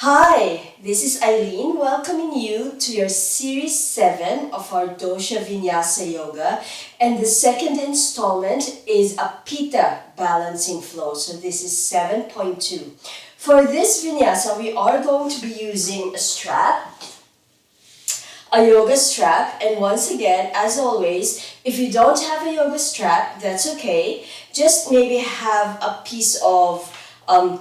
Hi, this is Eileen welcoming you to your Series 7 of our Dosha Vinyasa Yoga, and the second installment is a Pitta balancing flow, so this is 7.2. For this Vinyasa, we are going to be using a strap, a yoga strap, and once again, as always, if you don't have a yoga strap, that's okay. Just maybe have a piece of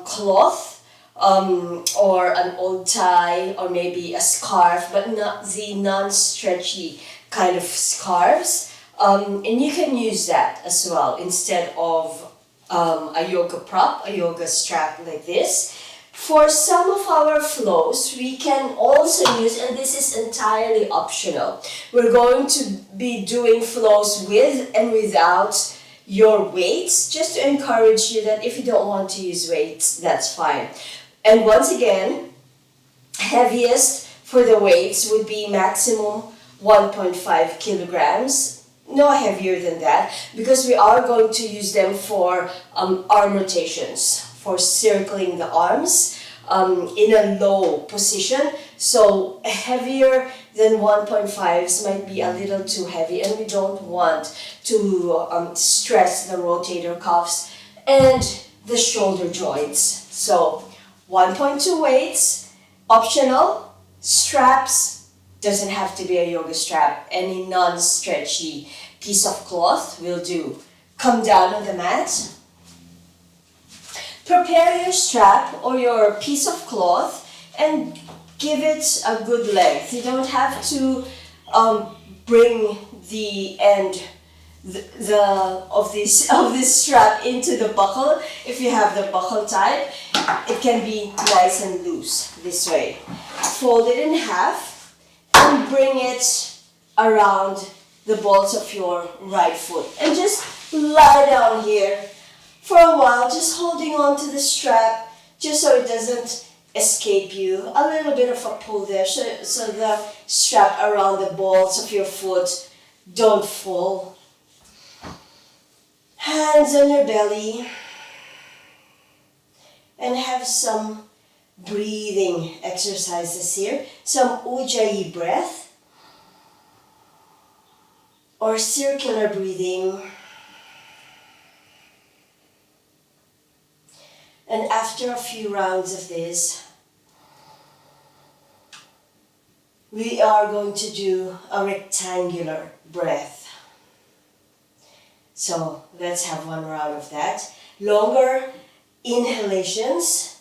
cloth or an old tie or maybe a scarf, but not the non-stretchy kind of scarves. And you can use that as well instead of a yoga prop, a yoga strap like this. For some of our flows, we can also use, and this is entirely optional, we're going to be doing flows with and without your weights, just to encourage you that if you don't want to use weights, that's fine. And once again, heaviest for the weights would be maximum 1.5 kilograms. No heavier than that, because we are going to use them for arm rotations, for circling the arms in a low position. So heavier than 1.5s might be a little too heavy, and we don't want to stress the rotator cuffs and the shoulder joints. So 1.2 weights, optional, straps, doesn't have to be a yoga strap, any non-stretchy piece of cloth will do. Come down on the mat, prepare your strap or your piece of cloth and give it a good length. You don't have to bring the end of this strap into the buckle. If you have the buckle type, it can be nice and loose this way. Fold it in half and bring it around the balls of your right foot and just lie down here for a while, just holding on to the strap just so it doesn't escape you. A little bit of a pull there so the strap around the balls of your foot don't fall. Hands on your belly and have some breathing exercises here. Some Ujjayi breath or circular breathing. And after a few rounds of this, we are going to do a rectangular breath. So let's have one round of that. Longer inhalations,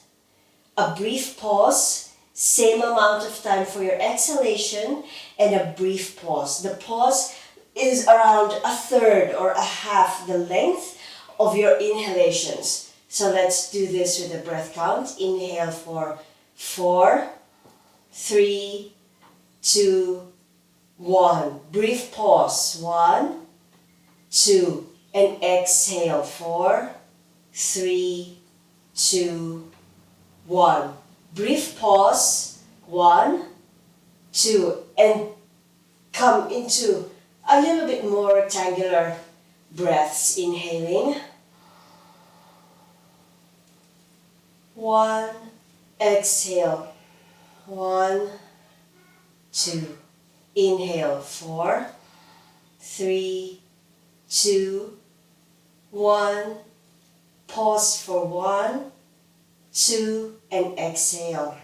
a brief pause, same amount of time for your exhalation, and a brief pause. The pause is around a third or a half the length of your inhalations. So let's do this with a breath count. Inhale for 4, 3, 2, 1. Brief pause. 1, 2. And exhale. 4, 3, 2, 1. Brief pause. 1, 2. And come into a little bit more rectangular breaths. Inhaling. 1, exhale. 1, 2. Inhale. 4, 3, 2, 1. Pause for 1, 2, and exhale.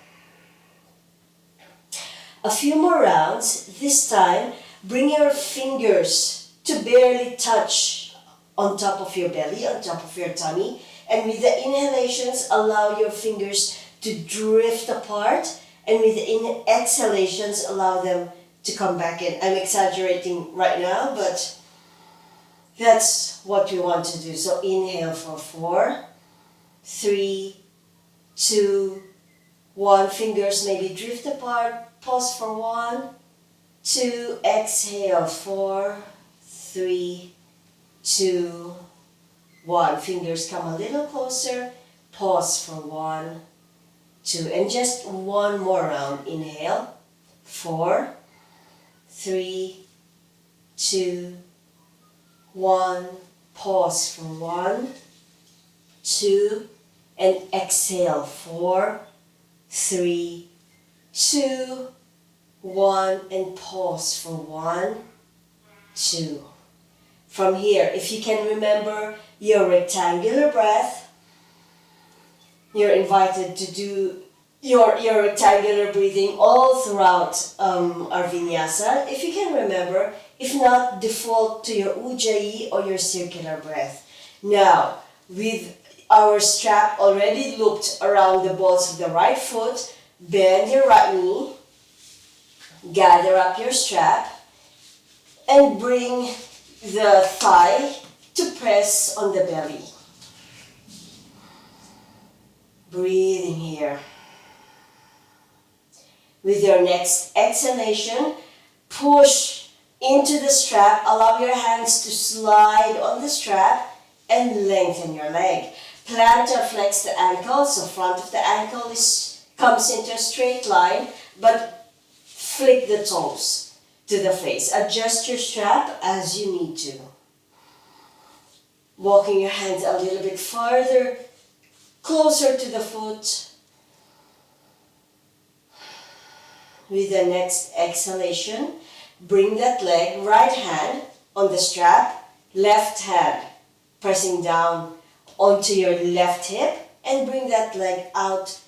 A few more rounds. This time, bring your fingers to barely touch on top of your belly, on top of your tummy. And with the inhalations, allow your fingers to drift apart. And with the exhalations, allow them to come back in. I'm exaggerating right now, but that's what we want to do. So inhale for 4, 3, 2, 1. Fingers maybe drift apart. Pause for 1, 2. Exhale. 4, 3, 2, 1. Fingers come a little closer. Pause for 1, 2. And just one more round. Inhale. 4, 3, 2, 1. Pause for 1, 2. And exhale. 4, 3, 2, 1, and pause for 1, 2. From here, if you can remember your rectangular breath, you're invited to do your rectangular breathing all throughout our vinyasa. If you can remember, if not, default to your ujjayi or your circular breath. Now, with our strap already looped around the balls of the right foot, bend your right knee, gather up your strap, and bring the thigh to press on the belly. Breathing here. With your next exhalation, push into the strap, allow your hands to slide on the strap and lengthen your leg. Plantar flex the ankle, so front of the ankle comes into a straight line, but flick the toes to the face. Adjust your strap as you need to. Walking your hands a little bit farther, closer to the foot. With the next exhalation, bring that leg, right hand on the strap, left hand pressing down onto your left hip, and bring that leg out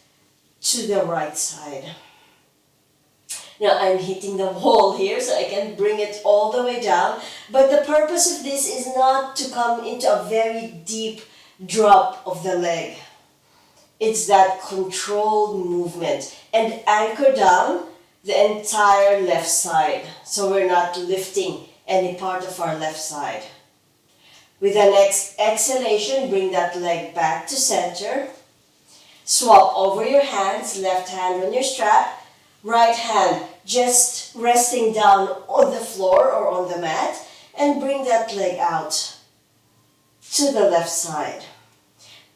to the right side. Now I'm hitting the wall here so I can bring it all the way down, but the purpose of this is not to come into a very deep drop of the leg. It's that controlled movement, and anchor down the entire left side, so we're not lifting any part of our left side. With the next exhalation, bring that leg back to center. Swap over your hands, left hand on your strap, right hand just resting down on the floor or on the mat, and bring that leg out to the left side.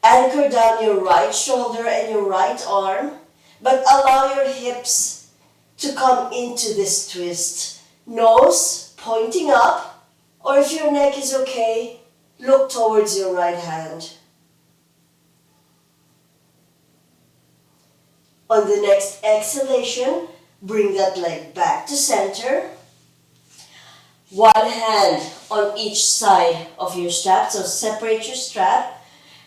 Anchor down your right shoulder and your right arm, but allow your hips to come into this twist. Nose pointing up, or if your neck is okay, look towards your right hand. On the next exhalation, bring that leg back to center. One hand on each side of your strap, so separate your strap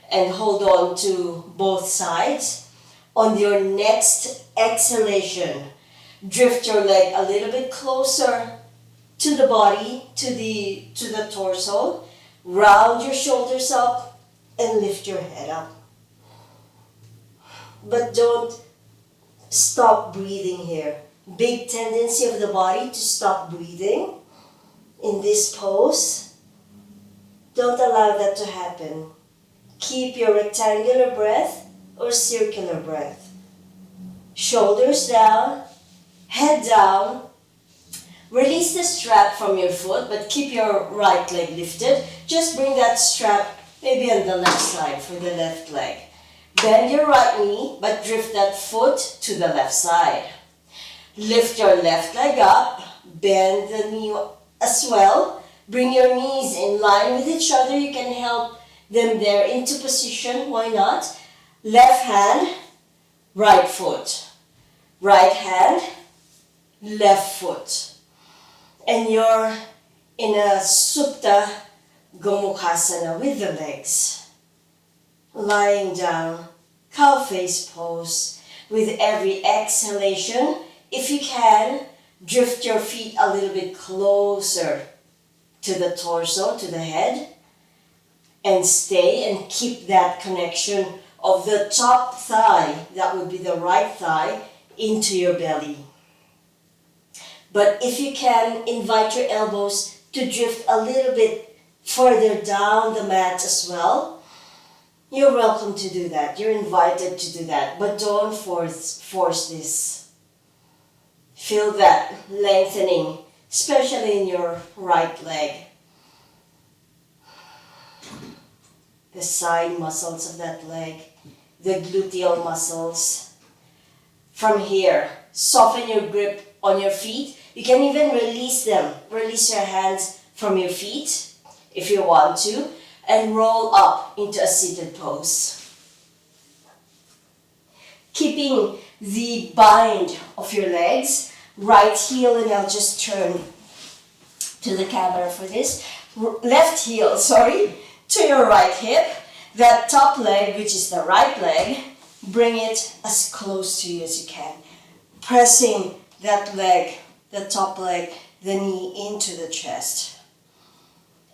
and hold on to both sides. On your next exhalation, drift your leg a little bit closer to the body, to the torso. Round your shoulders up and lift your head up. But don't stop breathing here. Big tendency of the body to stop breathing in this pose. Don't allow that to happen. Keep your rectangular breath or circular breath. Shoulders down, head down. Release the strap from your foot, but keep your right leg lifted. Just bring that strap maybe on the left side for the left leg. Bend your right knee, but drift that foot to the left side. Lift your left leg up, bend the knee as well. Bring your knees in line with each other. You can help them there into position, why not? Left hand, right foot. Right hand, left foot. And you're in a Supta Gomukhasana with the legs. Lying down, cow face pose. With every exhalation, if you can, drift your feet a little bit closer to the torso, to the head. And stay and keep that connection of the top thigh, that would be the right thigh, into your belly. But if you can, invite your elbows to drift a little bit further down the mat as well. You're welcome to do that. You're invited to do that. But don't force this. Feel that lengthening, especially in your right leg. The side muscles of that leg, the gluteal muscles. From here, soften your grip on your feet. You can even release them. Release your hands from your feet if you want to, and roll up into a seated pose. Keeping the bind of your legs. Right heel, and I'll just turn to the camera for this. Left heel, sorry, to your right hip. That top leg, which is the right leg, bring it as close to you as you can. Pressing that leg, the top leg, the knee into the chest.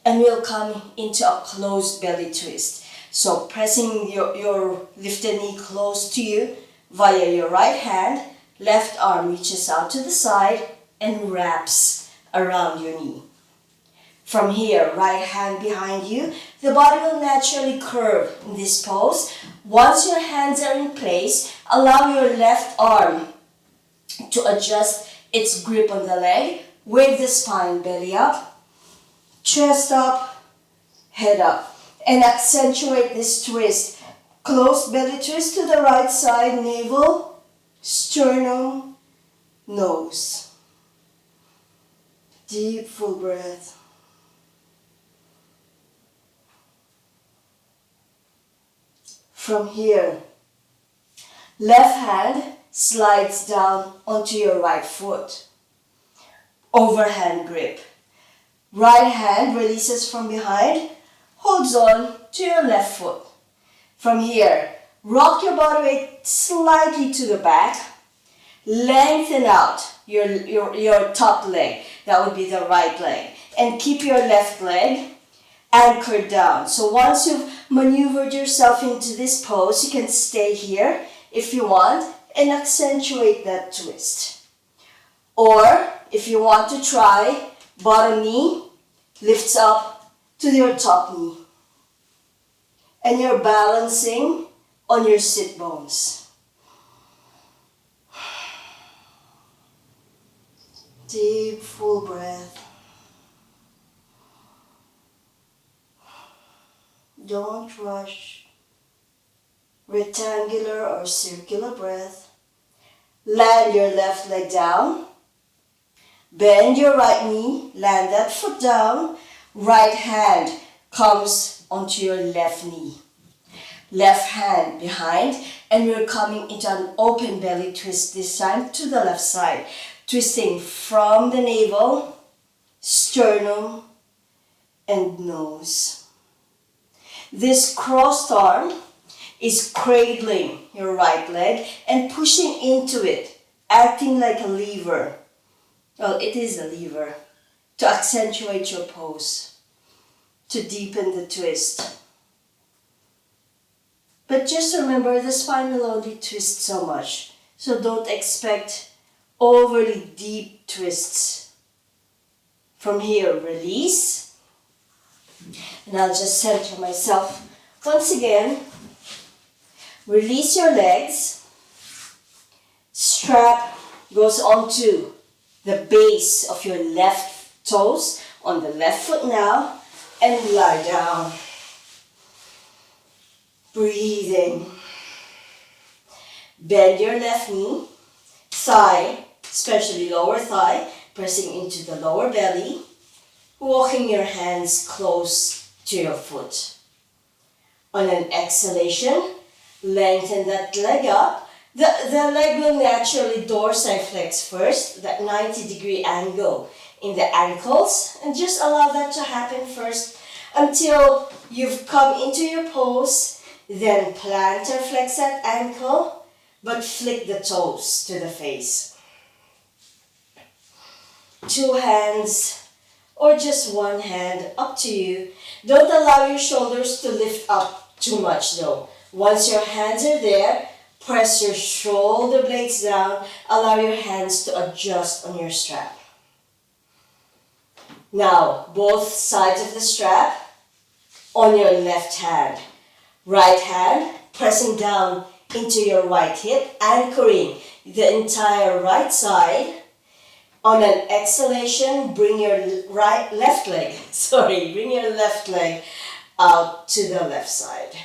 And we'll come into a closed belly twist. So pressing your lifted knee close to you via your right hand, left arm reaches out to the side and wraps around your knee. From here, right hand behind you, the body will naturally curve in this pose. Once your hands are in place, allow your left arm to adjust its grip on the leg with the spine, belly up, chest up, head up. And accentuate this twist. Closed belly twist to the right side, navel, sternum, nose. Deep, full breath. From here, left hand slides down onto your right foot. Overhand grip. Right hand releases from behind, holds on to your left foot. From here, rock your body weight slightly to the back. Lengthen out your top leg. That would be the right leg. And keep your left leg anchored down. So once you've maneuvered yourself into this pose, you can stay here if you want and accentuate that twist. Or if you want to try, bottom knee lifts up to your top knee. And you're balancing on your sit bones. Deep, full breath. Don't rush. Rectangular or circular breath. Land your left leg down. Bend your right knee. Land that foot down. Right hand comes onto your left knee. Left hand behind, and we're coming into an open belly twist this time to the left side. Twisting from the navel, sternum, and nose. This crossed arm is cradling your right leg and pushing into it, acting like a lever. Well, it is a lever to accentuate your pose, to deepen the twist. But just remember, the spine will only twist so much, so don't expect overly deep twists. From here, release. And I'll just center myself once again. Release your legs. Strap goes onto the base of your left toes on the left foot now, and lie down. Breathing. Bend your left knee, thigh, especially lower thigh, pressing into the lower belly. Walking your hands close to your foot. On an exhalation, lengthen that leg up. The leg will naturally dorsiflex first, that 90-degree angle in the ankles, and just allow that to happen first until you've come into your pose. Then plantar flex that ankle, but flick the toes to the face. Two hands or just one hand, up to you. Don't allow your shoulders to lift up too much though. Once your hands are there, press your shoulder blades down. Allow your hands to adjust on your strap. Now, both sides of the strap on your left hand. Right hand pressing down into your right hip, anchoring the entire right side. On an exhalation, bring your left leg out to the left side.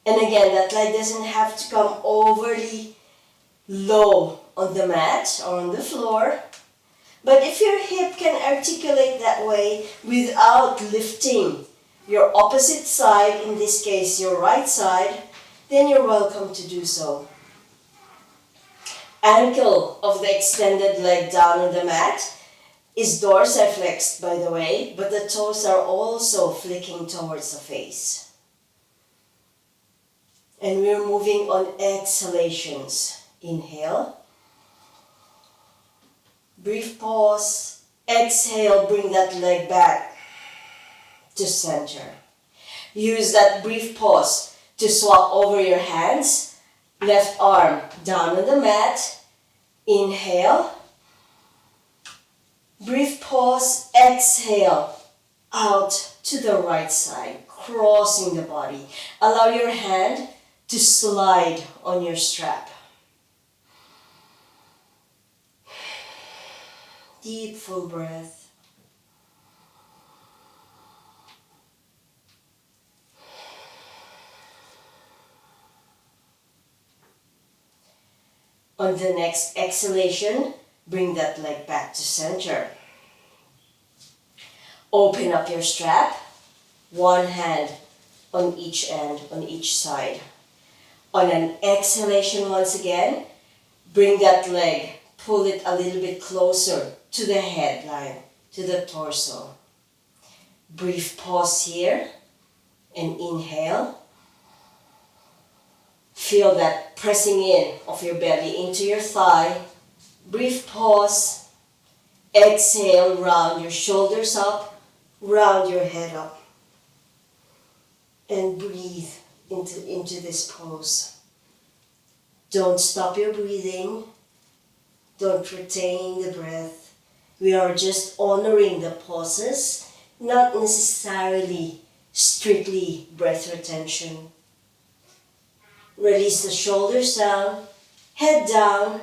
And again, that leg doesn't have to come overly low on the mat or on the floor. But if your hip can articulate that way without lifting your opposite side, in this case your right side, then you're welcome to do so. Ankle of the extended leg down on the mat is dorsiflexed, by the way, but the toes are also flicking towards the face. And we're moving on exhalations. Inhale. Brief pause. Exhale, bring that leg back to center. Use that brief pause to swap over your hands. Left arm down on the mat. Inhale. Brief pause. Exhale. Out to the right side, crossing the body. Allow your hand to slide on your strap. Deep, full breath. On the next exhalation, bring that leg back to center. Open up your strap, one hand on each end, on each side. On an exhalation once again, bring that leg, pull it a little bit closer to the headline, to the torso. Brief pause here and inhale. Feel that pressing in of your belly into your thigh. Brief pause. Exhale, round your shoulders up, round your head up. And breathe into this pose. Don't stop your breathing. Don't retain the breath. We are just honoring the pauses, not necessarily strictly breath retention. Release the shoulders down, head down,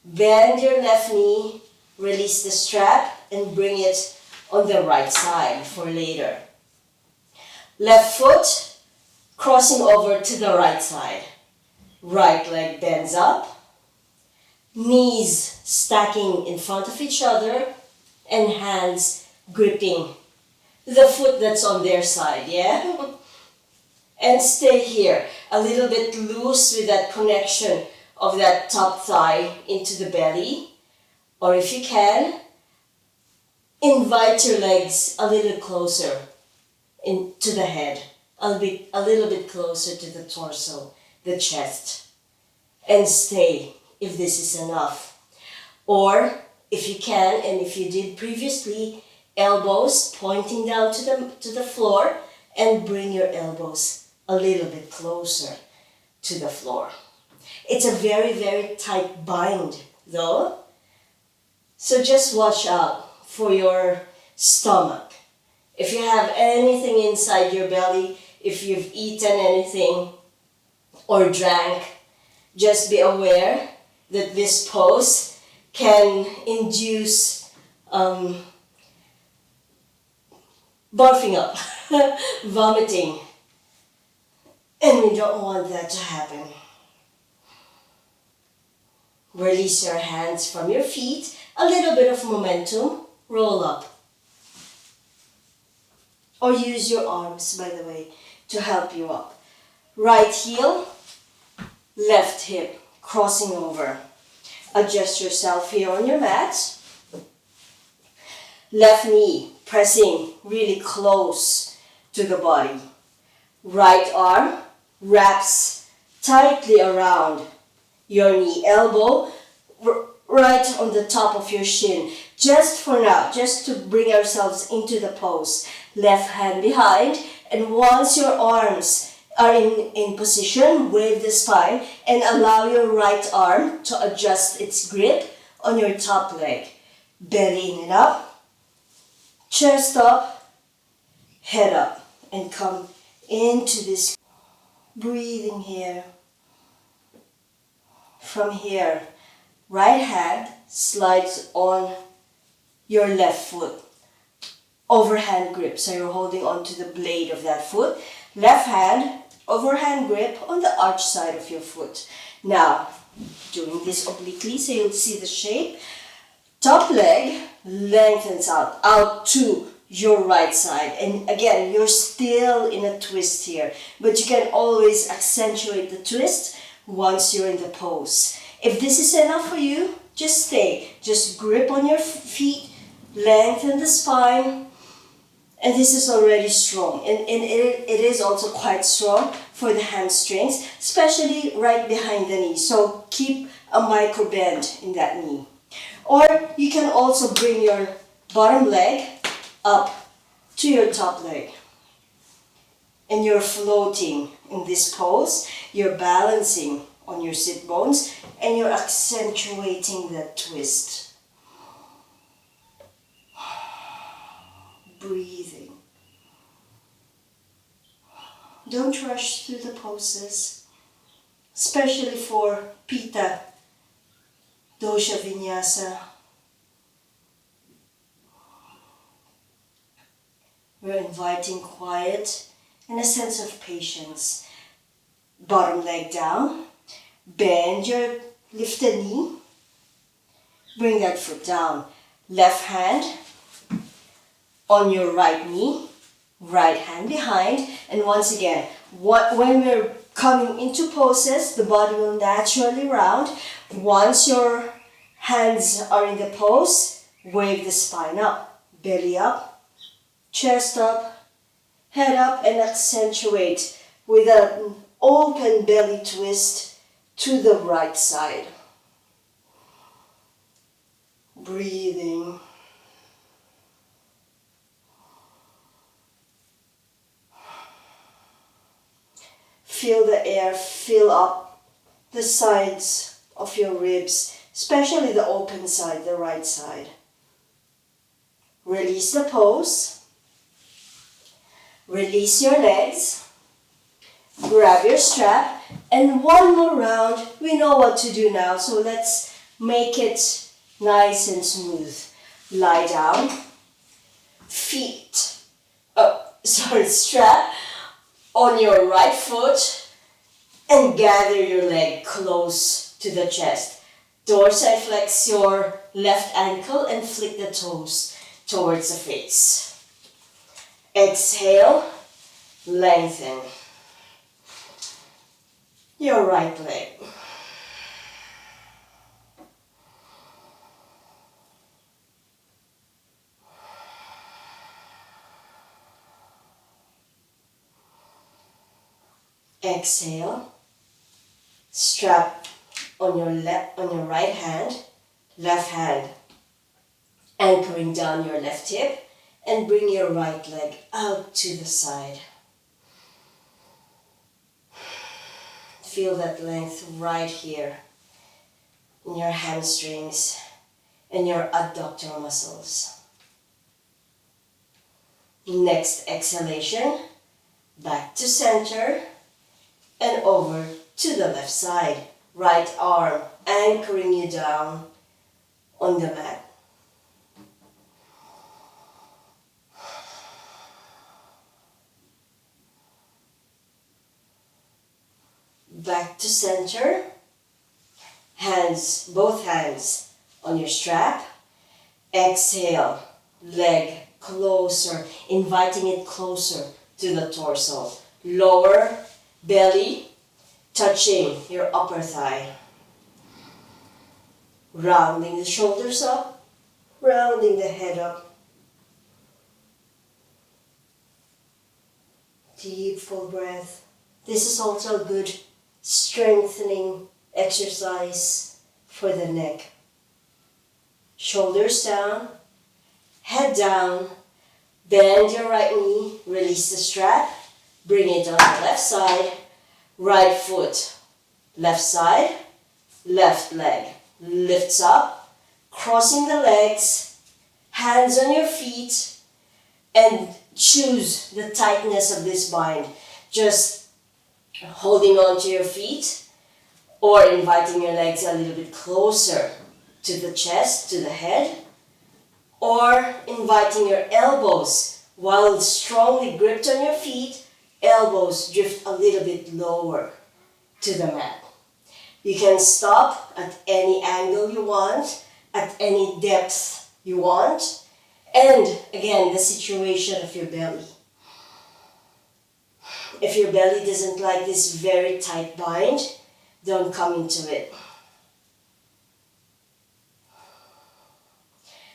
bend your left knee, release the strap and bring it on the right side for later. Left foot crossing over to the right side. Right leg bends up, knees stacking in front of each other and hands gripping the foot that's on their side, yeah? And stay here, a little bit loose with that connection of that top thigh into the belly. Or if you can, invite your legs a little closer into the head, a little bit closer to the torso, the chest. And stay if this is enough. Or if you can, and if you did previously, elbows pointing down to the floor and bring your elbows a little bit closer to the floor. It's a very, very tight bind though. So just watch out for your stomach. If you have anything inside your belly, if you've eaten anything or drank, just be aware that this pose can induce barfing up, vomiting. And we don't want that to happen. Release your hands from your feet, a little bit of momentum, roll up. Or use your arms, by the way, to help you up. Right heel, left hip, crossing over. Adjust yourself here on your mat. Left knee pressing really close to the body. Right arm wraps tightly around your knee, elbow right on the top of your shin. Just for now, just to bring ourselves into the pose. Left hand behind, and once your arms are in position, wave the spine and allow your right arm to adjust its grip on your top leg. Belly in and up, chest up, head up, and come into this breathing here. From here, right hand slides on your left foot. Overhand grip, so you're holding onto the blade of that foot. Left hand, overhand grip on the arch side of your foot. Now, doing this obliquely so you'll see the shape. Top leg lengthens out to your right side. And again, you're still in a twist here, but you can always accentuate the twist once you're in the pose. If this is enough for you, just stay. Just grip on your feet, lengthen the spine, and this is already strong. And it is also quite strong for the hamstrings, especially right behind the knee. So keep a micro bend in that knee. Or you can also bring your bottom leg up to your top leg. And you're floating in this pose. You're balancing on your sit bones and you're accentuating that twist. Breathing. Don't rush through the poses, especially for Pitta Dosha Vinyasa. We're inviting quiet and a sense of patience. Bottom leg down, bend your lifted knee, bring that foot down. Left hand on your right knee, right hand behind, and once again, when we're coming into poses, the body will naturally round. Once your hands are in the pose, wave the spine up, belly up, chest up, head up, and accentuate with an open belly twist to the right side. Breathing. Feel the air fill up the sides of your ribs, especially the open side, the right side. Release the pose. Release your legs. Grab your strap. And one more round. We know what to do now, so let's make it nice and smooth. Lie down. Strap on your right foot and gather your leg close to the chest. Dorsiflex your left ankle and flick the toes towards the face. Exhale, lengthen your right leg. Exhale, strap on your right hand, left hand, anchoring down your left hip, and bring your right leg out to the side. Feel that length right here in your hamstrings and your adductor muscles. Next exhalation, back to center and over to the left side. Right arm anchoring you down on the mat. Back to center. Both hands on your strap. Exhale, leg closer, inviting it closer to the torso. Lower belly touching your upper thigh. Rounding the shoulders up, rounding the head up. Deep, full breath. This is also a good strengthening exercise for the neck. Shoulders down, head down, bend your right knee, release the strap, bring it on the left side, right foot, left side, left leg, lifts up, crossing the legs, hands on your feet, and choose the tightness of this bind. Just holding on to your feet or inviting your legs a little bit closer to the chest, to the head, or inviting your elbows while strongly gripped on your feet, elbows drift a little bit lower to the mat. You can stop at any angle you want, at any depth you want, And again, the situation of your belly. If your belly doesn't like this very tight bind, don't come into it.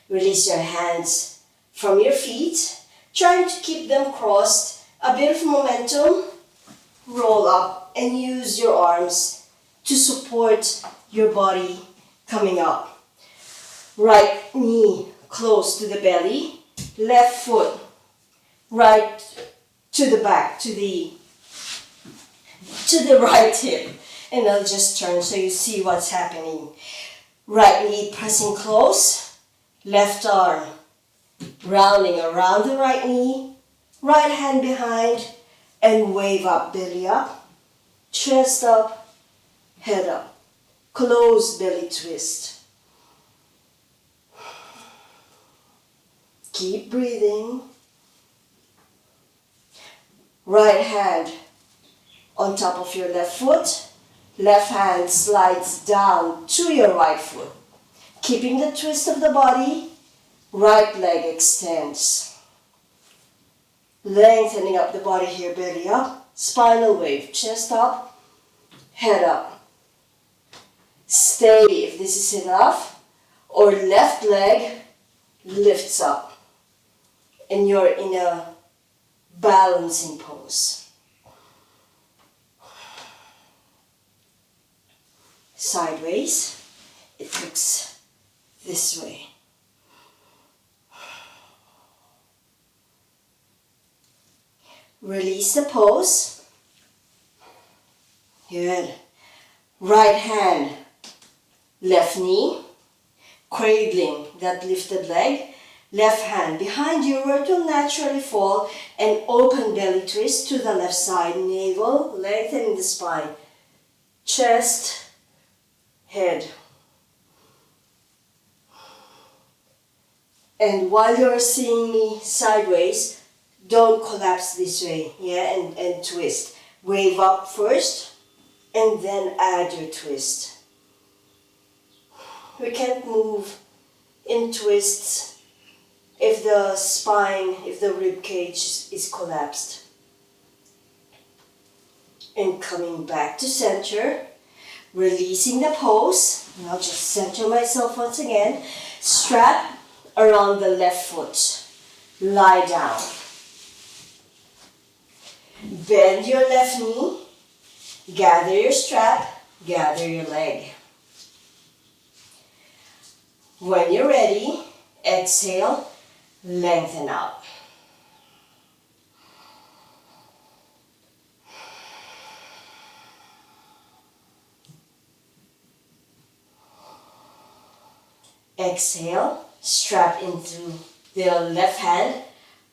Release your hands from your feet, trying to keep them crossed. A bit of momentum, roll up and use your arms to support your body coming up. Right knee close to the belly, left foot right to the back, to the right hip. And I'll just turn so you see what's happening. Right knee pressing close, left arm rounding around the right knee, right hand behind, and wave up, belly up, chest up, head up. Close belly twist. Keep breathing. Right hand on top of your left foot. Left hand slides down to your right foot. Keeping the twist of the body, right leg extends. Lengthening up the body here, belly up, spinal wave, chest up, head up. Stay if this is enough, or left leg lifts up and you're in a balancing pose. Sideways, it looks this way. Release the pose. Good. Right hand, left knee, cradling that lifted leg. Left hand behind you where it will naturally fall, and open belly twist to the left side. Navel, lengthening the spine. Chest, head. And while you're seeing me sideways, don't collapse this way, yeah, and twist. Wave up first, and then add your twist. We can't move in twists if the spine, if the rib cage is collapsed. And coming back to center, releasing the pose. And I'll just center myself once again. Strap around the left foot. Lie down. Bend your left knee. Gather your strap. Gather your leg. When you're ready, exhale, lengthen out. Exhale, strap into the left hand,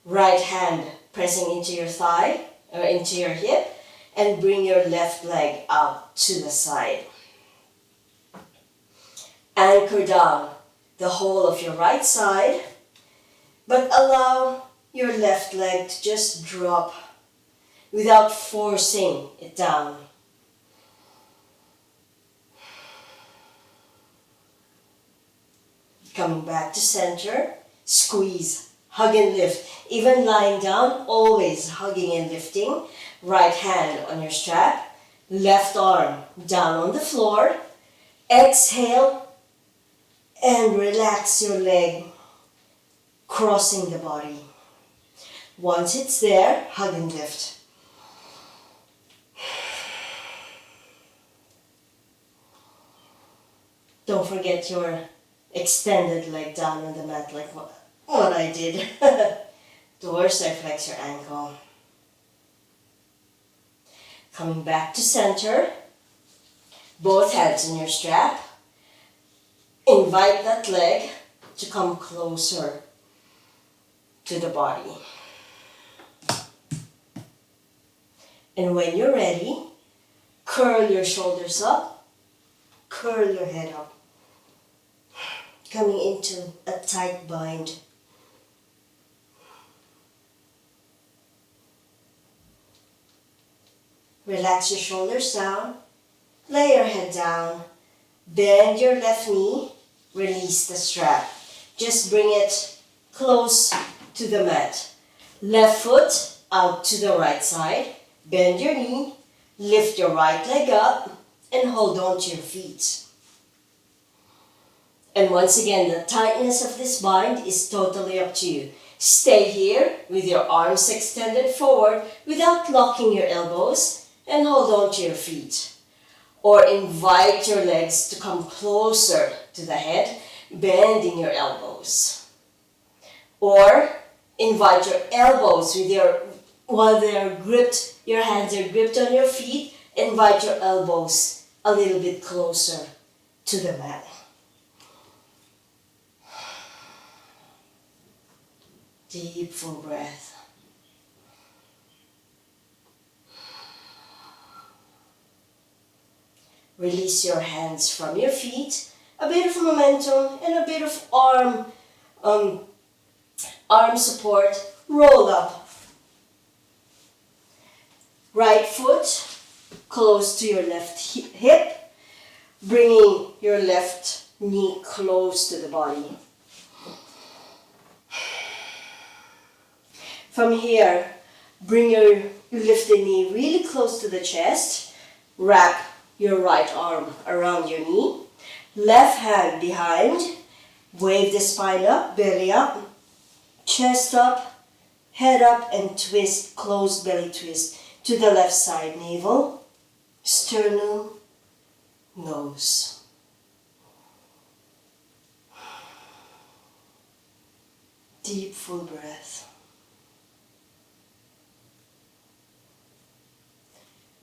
right hand pressing into your thigh or into your hip, and bring your left leg out to the side. Anchor down the whole of your right side, but allow your left leg to just drop without forcing it down. Coming back to center, squeeze, hug and lift. Even lying down, always hugging and lifting. Right hand on your strap, left arm down on the floor. Exhale and relax your leg, crossing the body. Once it's there, hug and lift. Don't forget your extended leg down on the mat like what I did. Dorsal flex your ankle. Coming back to center, both hands on your strap. Invite that leg to come closer to the body. And when you're ready, curl your shoulders up, curl your head up. Coming into a tight bind. Relax your shoulders down, lay your head down, bend your left knee, release the strap. Just bring it close to the mat. Left foot out to the right side. Bend your knee, lift your right leg up, and hold on to your feet. And once again, the tightness of this bind is totally up to you. Stay here with your arms extended forward without locking your elbows, and hold on to your feet. Or invite your legs to come closer to the head, bending your elbows. Or invite your elbows while they are gripped, your hands are gripped on your feet, invite your elbows a little bit closer to the mat. Deep, full breath. Release your hands from your feet. A bit of momentum and a bit of arm support. Roll up. Right foot close to your left hip, bringing your left knee close to the body. From here, lift the knee really close to the chest. Wrap your right arm around your knee. Left hand behind. Wave the spine up, belly up, chest up, head up, and twist, closed belly twist to the left side. Navel, sternum, nose. Deep, full breath.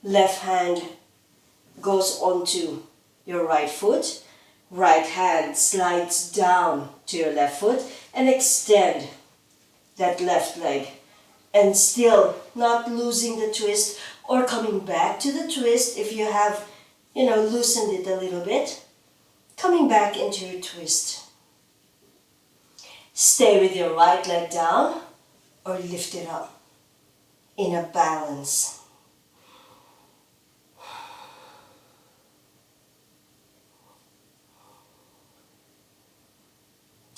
Left hand goes onto your right foot. Right hand slides down to your left foot and extend that left leg. And still not losing the twist or coming back to the twist if you have, loosened it a little bit. Coming back into your twist. Stay with your right leg down or lift it up in a balance.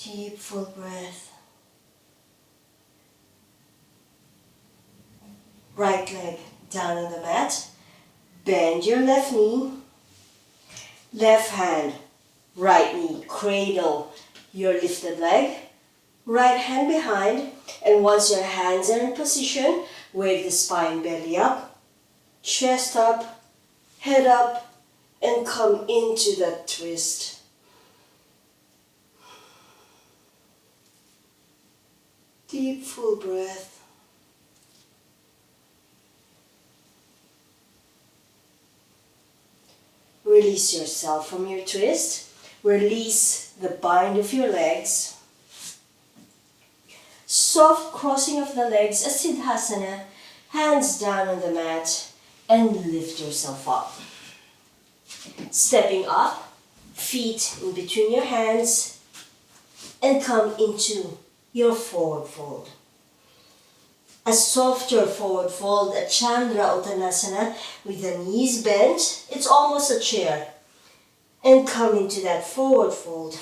Deep, full breath. Right leg down on the mat. Bend your left knee. Left hand, right knee, cradle your lifted leg. Right hand behind. And once your hands are in position, wave the spine, belly up, chest up, head up, and come into that twist. Deep, full breath. Release yourself from your twist. Release the bind of your legs. Soft crossing of the legs, a Siddhasana. Hands down on the mat and lift yourself up. Stepping up, feet in between your hands, and come into your forward fold. A softer forward fold, a Chandra Uttanasana with the knees bent. It's almost a chair. And come into that forward fold.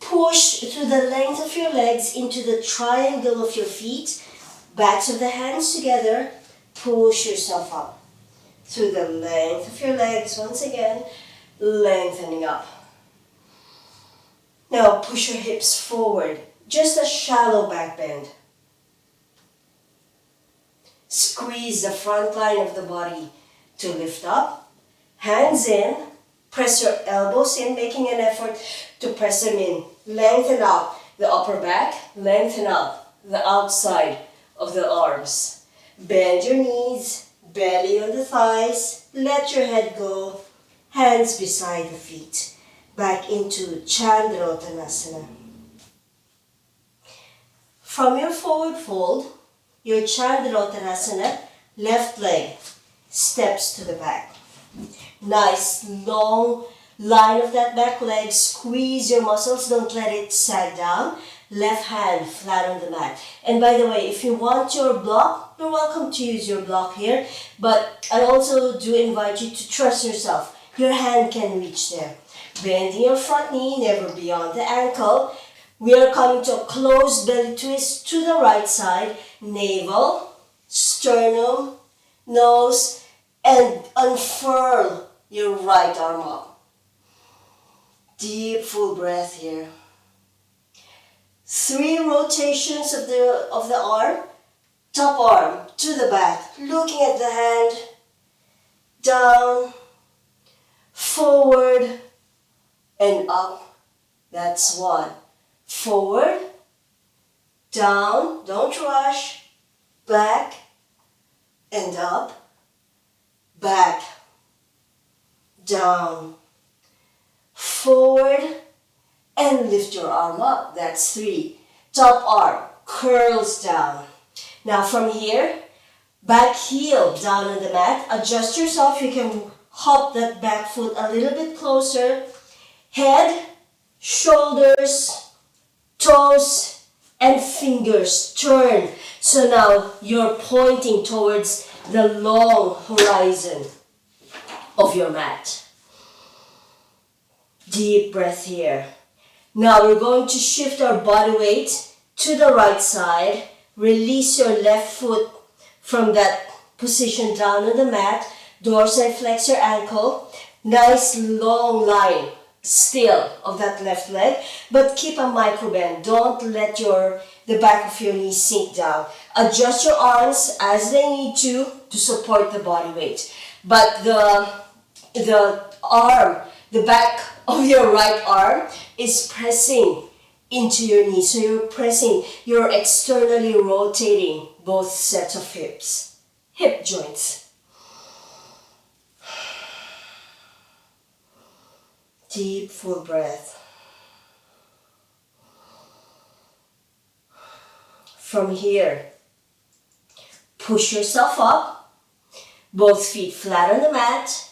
Push through the length of your legs into the triangle of your feet. Backs of the hands together. Push yourself up. Through the length of your legs. Once again, lengthening up. Now push your hips forward, just a shallow back bend. Squeeze the front line of the body to lift up. Hands in, press your elbows in, making an effort to press them in. Lengthen out the upper back, lengthen out the outside of the arms. Bend your knees, belly on the thighs, let your head go, hands beside the feet. Back into Chandra Uttanasana. From your forward fold, your Chandra Uttanasana, left leg steps to the back. Nice long line of that back leg. Squeeze your muscles, don't let it sag down. Left hand flat on the mat. And by the way, if you want your block, you're welcome to use your block here. But I also do invite you to trust yourself. Your hand can reach there. Bending your front knee, never beyond the ankle. We are coming to a closed belly twist to the right side. Navel, sternum, nose, and unfurl your right arm up. Deep, full breath here. 3 rotations of the arm. Top arm to the back, looking at the hand. Down, forward, and up. That's 1. Forward, down, don't rush, back, and up, back, down, forward, and lift your arm up. That's 3. Top arm curls down. Now from here, back heel down on the mat. Adjust yourself. You can hop that back foot a little bit closer. Head, shoulders, toes, and fingers turn. So now you're pointing towards the long horizon of your mat. Deep breath here. Now we're going to shift our body weight to the right side. Release your left foot from that position down on the mat. Dorsal flex your ankle. Nice long line still of that left leg, but keep a micro bend. Don't let the back of your knee sink down. Adjust your arms as they need to support the body weight. But the back of your right arm is pressing into your knee. So you're externally rotating both sets of hip joints. Deep, full breath. From here, push yourself up, both feet flat on the mat.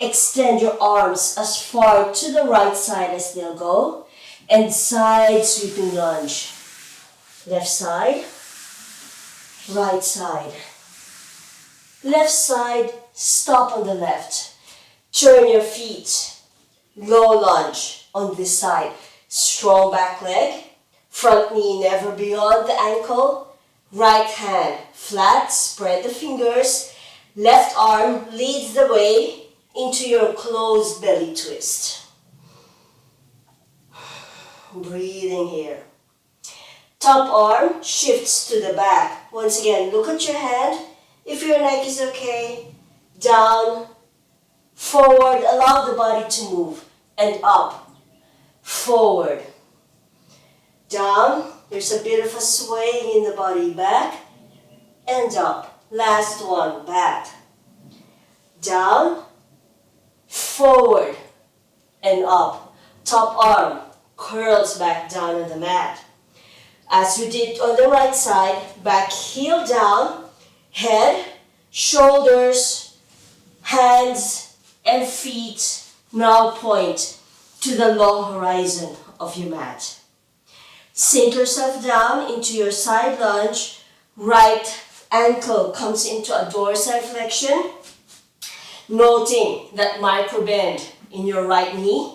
Extend your arms as far to the right side as they'll go, and side sweeping lunge. Left side, right side. Left side, stop on the left. Turn your feet. Low lunge on this side. Strong back leg. Front knee never beyond the ankle. Right hand flat. Spread the fingers. Left arm leads the way into your closed belly twist. Breathing here. Top arm shifts to the back. Once again, look at your hand. If your neck is okay, down, forward, allow the body to move, and up, forward, down. There's a bit of a swaying in the body, back, and up. Last one, back, down, forward, and up. Top arm curls back down on the mat. As we did on the right side, back heel down, head, shoulders, hands, and feet now point to the long horizon of your mat. Sink yourself down into your side lunge. Right ankle comes into a dorsiflexion, noting that micro bend in your right knee.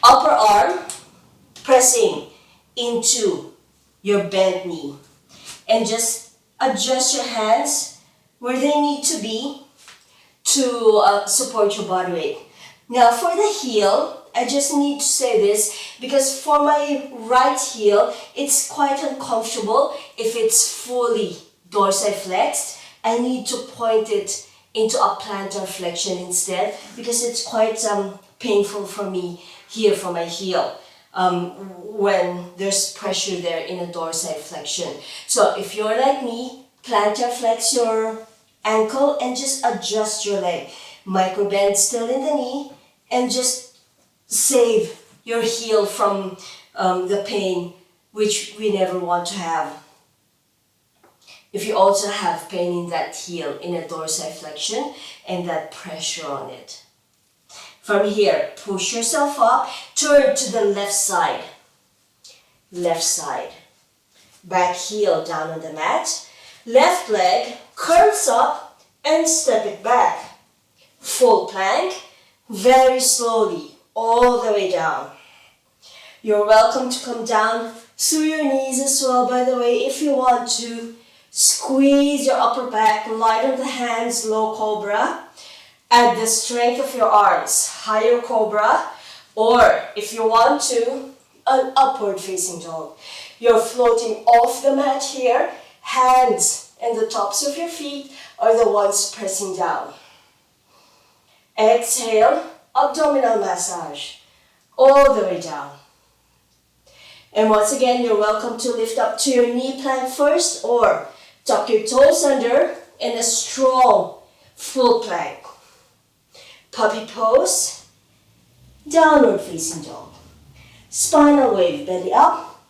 Upper arm pressing into your bent knee. And just adjust your hands where they need to be to support your body weight. Now for the heel, I just need to say this because for my right heel, it's quite uncomfortable if it's fully dorsiflexed. I need to point it into a plantar flexion instead because it's quite painful for me here for my heel when there's pressure there in a dorsiflexion. So if you're like me, plantar flex your ankle and just adjust your leg. Micro bend still in the knee and just save your heel from the pain which we never want to have. If you also have pain in that heel in a dorsiflexion and that pressure on it. From here, push yourself up, turn to the left side. Left side. Back heel down on the mat. Left leg curls up and step it back. Full plank, very slowly, all the way down. You're welcome to come down through your knees as well, by the way. If you want to, squeeze your upper back, light on the hands, low cobra. Add the strength of your arms, higher cobra. Or if you want to, an upward facing dog. You're floating off the mat here. Hands and the tops of your feet are the ones pressing down. Exhale, abdominal massage, all the way down. And once again, you're welcome to lift up to your knee plank first, or tuck your toes under in a strong full plank. Puppy pose, downward facing dog. Spinal wave, belly up,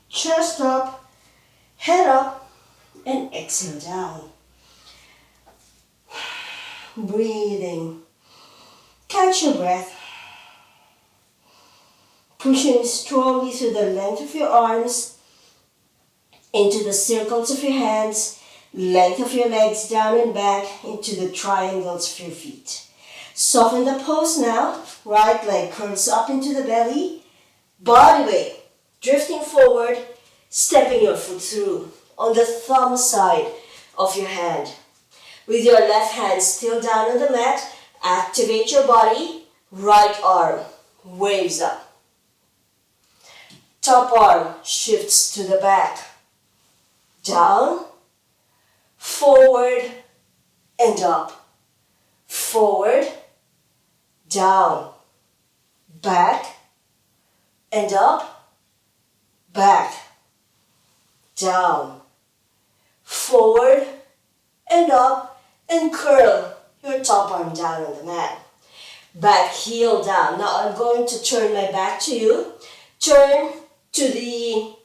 chest up, head up, and exhale down. Breathing. Catch your breath. Pushing strongly through the length of your arms, into the circles of your hands, length of your legs down and back, into the triangles of your feet. Soften the pose now. Right leg curls up into the belly. Body weight drifting forward, stepping your foot through on the thumb side of your hand. With your left hand still down on the mat, activate your body. Right arm waves up. Top arm shifts to the back. Down, forward, and up. Forward, down, back, and up, back, down, forward, and up, and curl your top arm down on the mat. Back heel down. Now I'm going to turn my back to you. Turn to the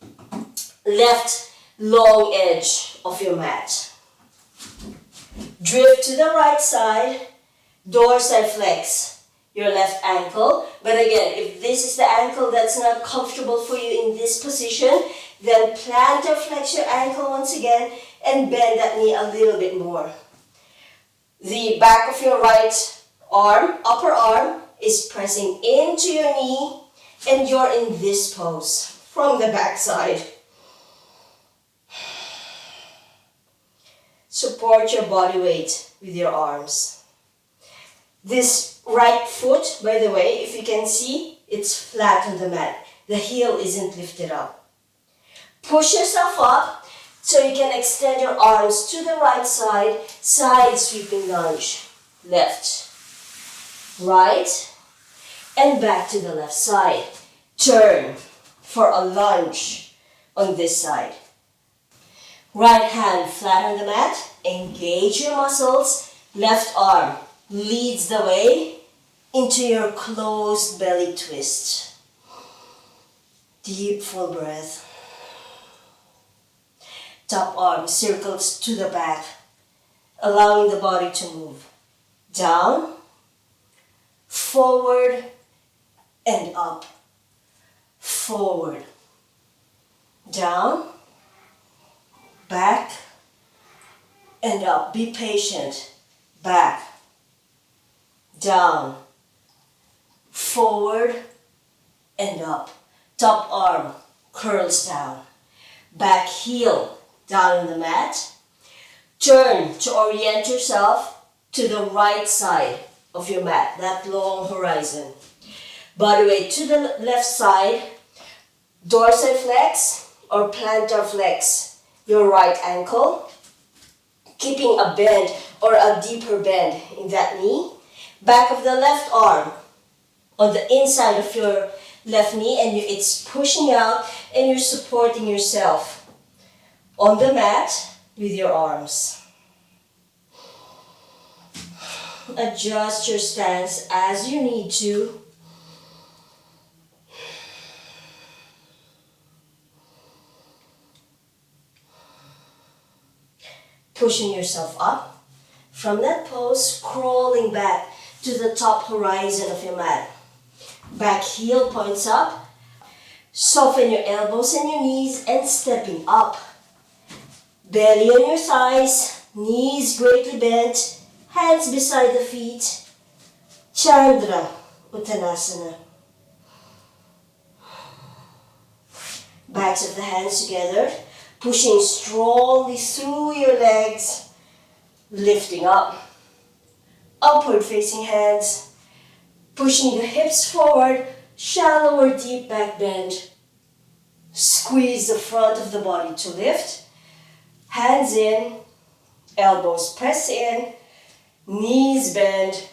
left long edge of your mat. Drift to the right side, dorsal flex your left ankle. But again, if this is the ankle that's not comfortable for you in this position, then plantar flex your ankle once again and bend that knee a little bit more. The back of your right arm, upper arm, is pressing into your knee and you're in this pose from the back side. Support your body weight with your arms. This right foot, by the way, if you can see, it's flat on the mat. The heel isn't lifted up. Push yourself up so you can extend your arms to the right side, side sweeping lunge. Left, right, and back to the left side. Turn for a lunge on this side. Right hand flat on the mat, engage your muscles. Left arm leads the way into your closed belly twist. Deep full breath. Top arm circles to the back, allowing the body to move. Down, forward, and up. Forward, down, back, and up. Be patient. Back, down, forward, and up. Top arm curls down. Back heel down on the mat. Turn to orient yourself to the right side of your mat, that long horizon. Body weight to the left side. Dorsal flex or plantar flex your right ankle, keeping a bend or a deeper bend in that knee. Back of the left arm on the inside of your left knee, and it's pushing out and you're supporting yourself on the mat with your arms. Adjust your stance as you need to. Pushing yourself up from that pose, crawling back to the top horizon of your mat. Back heel points up. Soften your elbows and your knees and stepping up. Belly on your thighs, knees greatly bent, hands beside the feet. Chandra Uttanasana. Backs of the hands together, pushing strongly through your legs, lifting up. Upward facing hands, pushing the hips forward, shallow or deep back bend. Squeeze the front of the body to lift. Hands in, elbows press in, knees bend,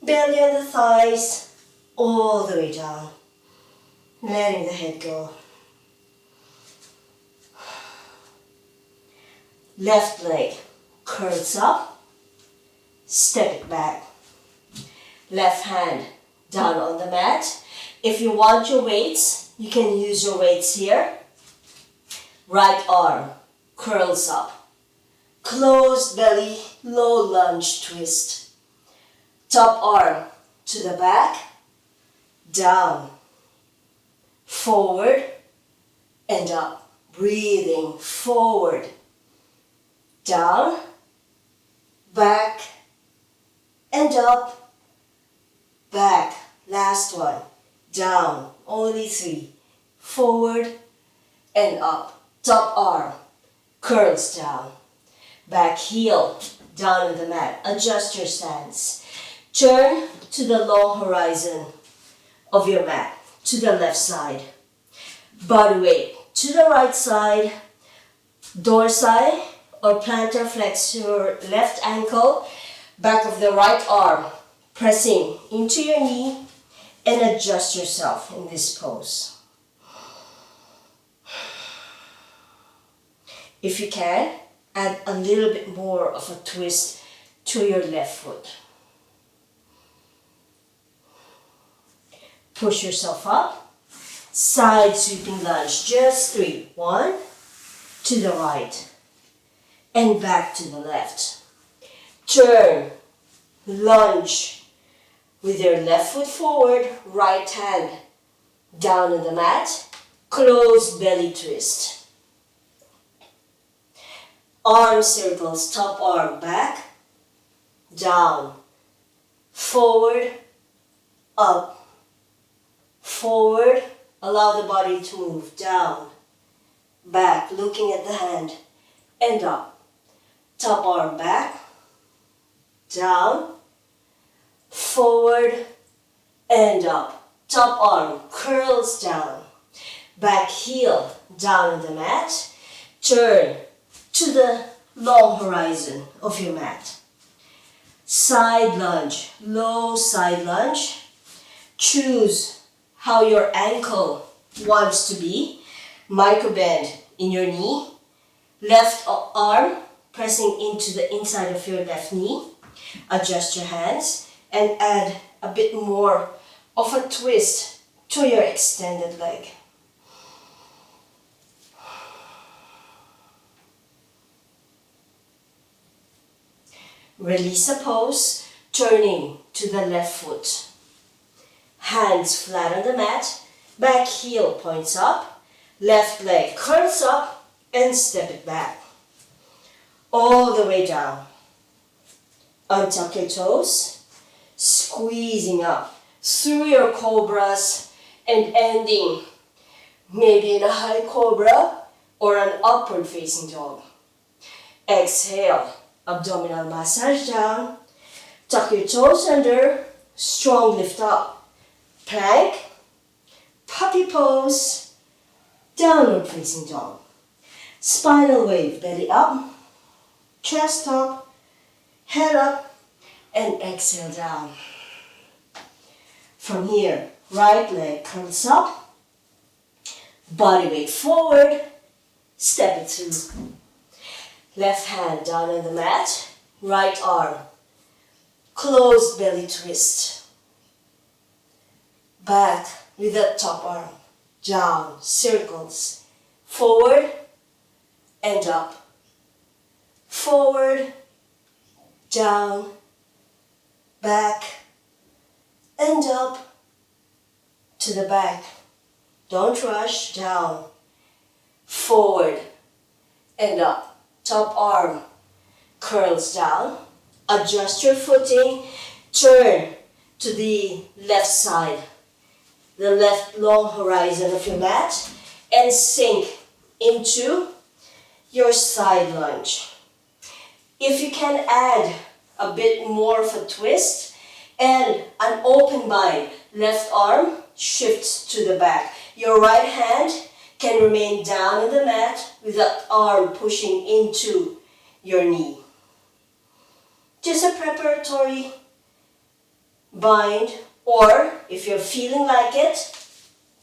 belly on the thighs, all the way down. Letting the head go. Left leg curls up, step it back. Left hand down on the mat. If you want your weights, you can use your weights here. Right arm curls up. Closed belly, low lunge twist. Top arm to the back, down, forward, and up. Breathing forward, down, back, and up, back. Last one. Down, only 3. Forward and up. Top arm curls down. Back heel down on the mat. Adjust your stance. Turn to the long horizon of your mat, to the left side. Body weight to the right side. Dorsi or plantar flex your left ankle. Back of the right arm pressing into your knee. And adjust yourself in this pose. If you can, add a little bit more of a twist to your left foot. Push yourself up. Side sweeping lunge, just 3. 1, to the right, and back to the left. Turn, lunge. With your left foot forward, right hand down on the mat, closed belly twist. Arm circles, top arm back, down, forward, up, forward, allow the body to move, down, back, looking at the hand, and up. Top arm back, down, forward and up. Top arm curls down. Back heel down on the mat. Turn to the long horizon of your mat. Side lunge, low side lunge. Choose how your ankle wants to be. Micro bend in your knee. Left arm pressing into the inside of your left knee. Adjust your hands. And add a bit more of a twist to your extended leg. Release a pose, turning to the left foot. Hands flat on the mat, back heel points up, left leg curls up and step it back. All the way down. Untuck your toes. Squeezing up through your cobras and ending maybe in a high cobra or an upward facing dog. Exhale, abdominal massage down. Tuck your toes under, strong lift up. Plank, puppy pose, downward facing dog. Spinal wave, belly up, chest up, head up, and exhale down. From here, right leg curls up, body weight forward, step it through. Left hand down on the mat, right arm, closed belly twist. Back with that top arm, down, circles, forward and up, forward, down, back and up to the back. Don't rush, down, forward and up. Top arm curls down. Adjust your footing. Turn to the left side, the left long horizon of your mat, and sink into your side lunge. If you can add a bit more of a twist and an open bind, left arm shifts to the back. Your right hand can remain down on the mat with that arm pushing into your knee. Just a preparatory bind, or if you're feeling like it,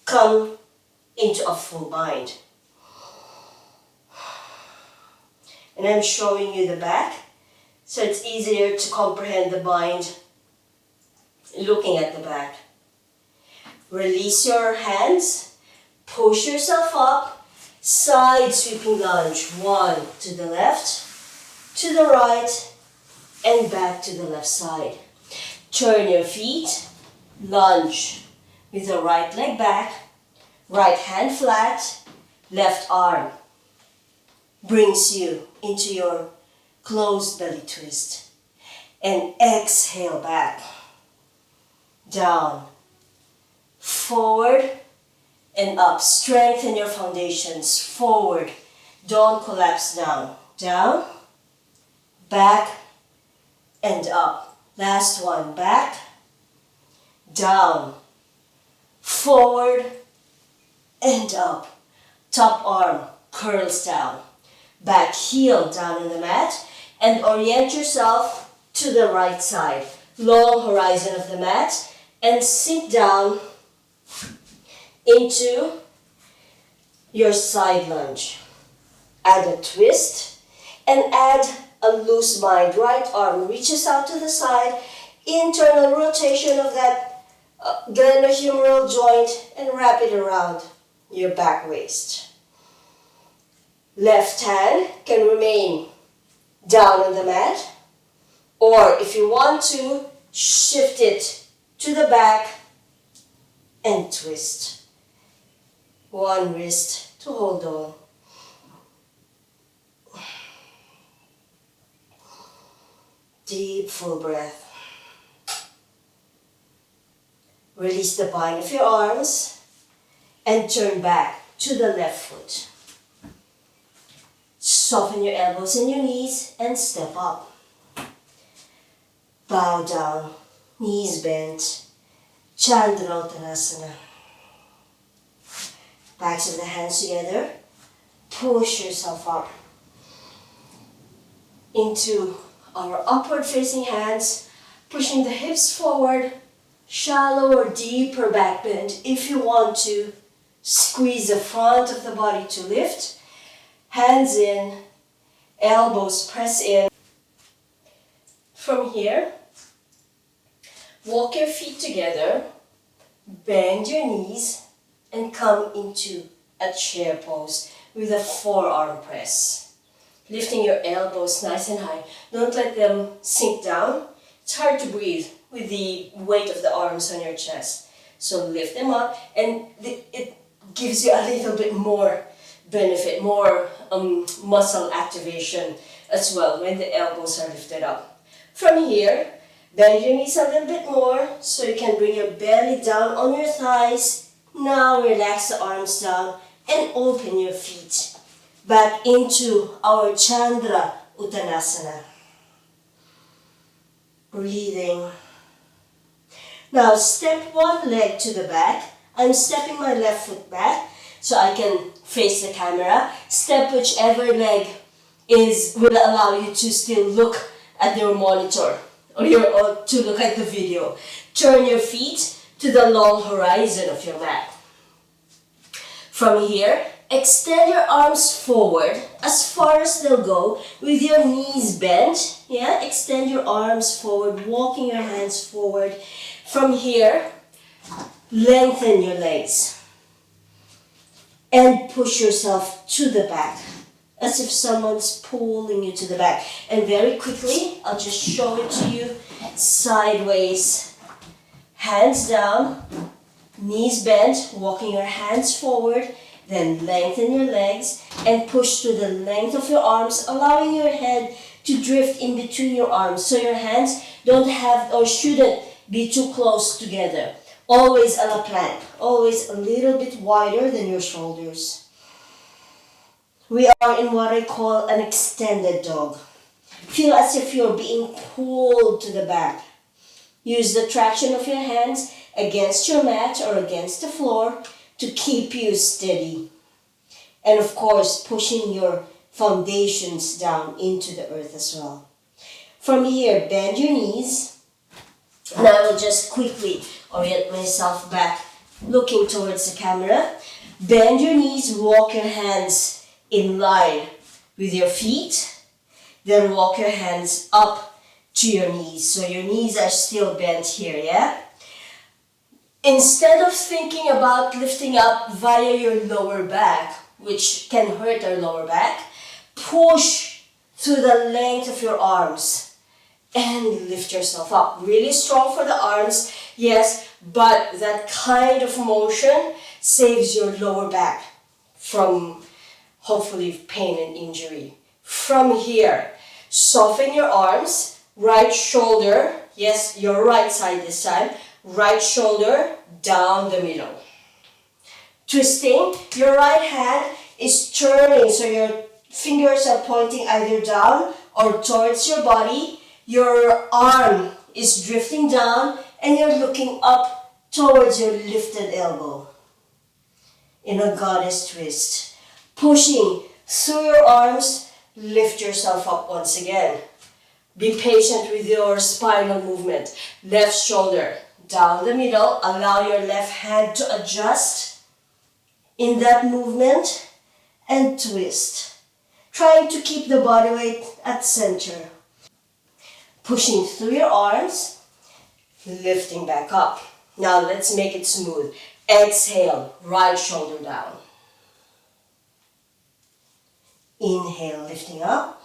come into a full bind. And I'm showing you the back, so it's easier to comprehend the bind looking at the back. Release your hands, push yourself up, side sweeping lunge. 1 to the left, to the right, and back to the left side. Turn your feet, lunge with the right leg back, right hand flat, left arm brings you into your closed belly twist. And exhale back, down, forward, and up. Strengthen your foundations, forward. Don't collapse down. Down, back, and up. Last one, back, down, forward, and up. Top arm curls down. Back heel down on the mat, and orient yourself to the right side. Long horizon of the mat, and sink down into your side lunge. Add a twist and add a loose bind. Right arm reaches out to the side, internal rotation of that glenohumeral joint, and wrap it around your back waist. Left hand can remain down on the mat, or if you want to, shift it to the back and twist. One wrist to hold on. Deep, full breath. Release the bind of your arms and turn back to the left foot. Soften your elbows and your knees and step up. Bow down, knees bent, Chandra Uttanasana. Backs of the hands together. Push yourself up into our upward facing hands, pushing the hips forward, shallow or deeper back bend. If you want to, squeeze the front of the body to lift. Hands in, elbows press in. From here, walk your feet together, bend your knees, and come into a chair pose with a forearm press. Lifting your elbows nice and high. Don't let them sink down. It's hard to breathe with the weight of the arms on your chest. So lift them up, and it gives you a little bit more benefit, more muscle activation as well when the elbows are lifted up. From here, bend your knees a little bit more so you can bring your belly down on your thighs. Now relax the arms down and open your feet back into our Chandra Uttanasana. Breathing. Now step one leg to the back. I'm stepping my left foot back so I can face the camera. Step whichever leg will allow you to still look at your monitor or to look at the video. Turn your feet to the long horizon of your mat. From here, extend your arms forward as far as they'll go with your knees bent. Yeah, extend your arms forward, walking your hands forward. From here, lengthen your legs and push yourself to the back as if someone's pulling you to the back. And very quickly, I'll just show it to you. Sideways, hands down, knees bent, walking your hands forward, then lengthen your legs and push to the length of your arms, allowing your head to drift in between your arms so your hands don't have or shouldn't be too close together. Always a la plank, always a little bit wider than your shoulders. We are in what I call an extended dog. Feel as if you're being pulled to the back. Use the traction of your hands against your mat or against the floor to keep you steady. And of course, pushing your foundations down into the earth as well. From here, bend your knees. And I will just quickly orient myself back, looking towards the camera. Bend your knees, walk your hands in line with your feet. Then walk your hands up to your knees. So your knees are still bent here, yeah? Instead of thinking about lifting up via your lower back, which can hurt our lower back, push through the length of your arms and lift yourself up. Really strong for the arms, yes, but that kind of motion saves your lower back from hopefully pain and injury. From here, soften your arms, right shoulder, yes, your right side this time, right shoulder down the middle. Twisting, your right hand is turning, so your fingers are pointing either down or towards your body. Your arm is drifting down and you're looking up towards your lifted elbow in a goddess twist. Pushing through your arms, lift yourself up once again. Be patient with your spinal movement. Left shoulder down the middle. Allow your left hand to adjust in that movement and twist. Trying to keep the body weight at center. Pushing through your arms, lifting back up. Now let's make it smooth. Exhale, right shoulder down. Inhale, lifting up.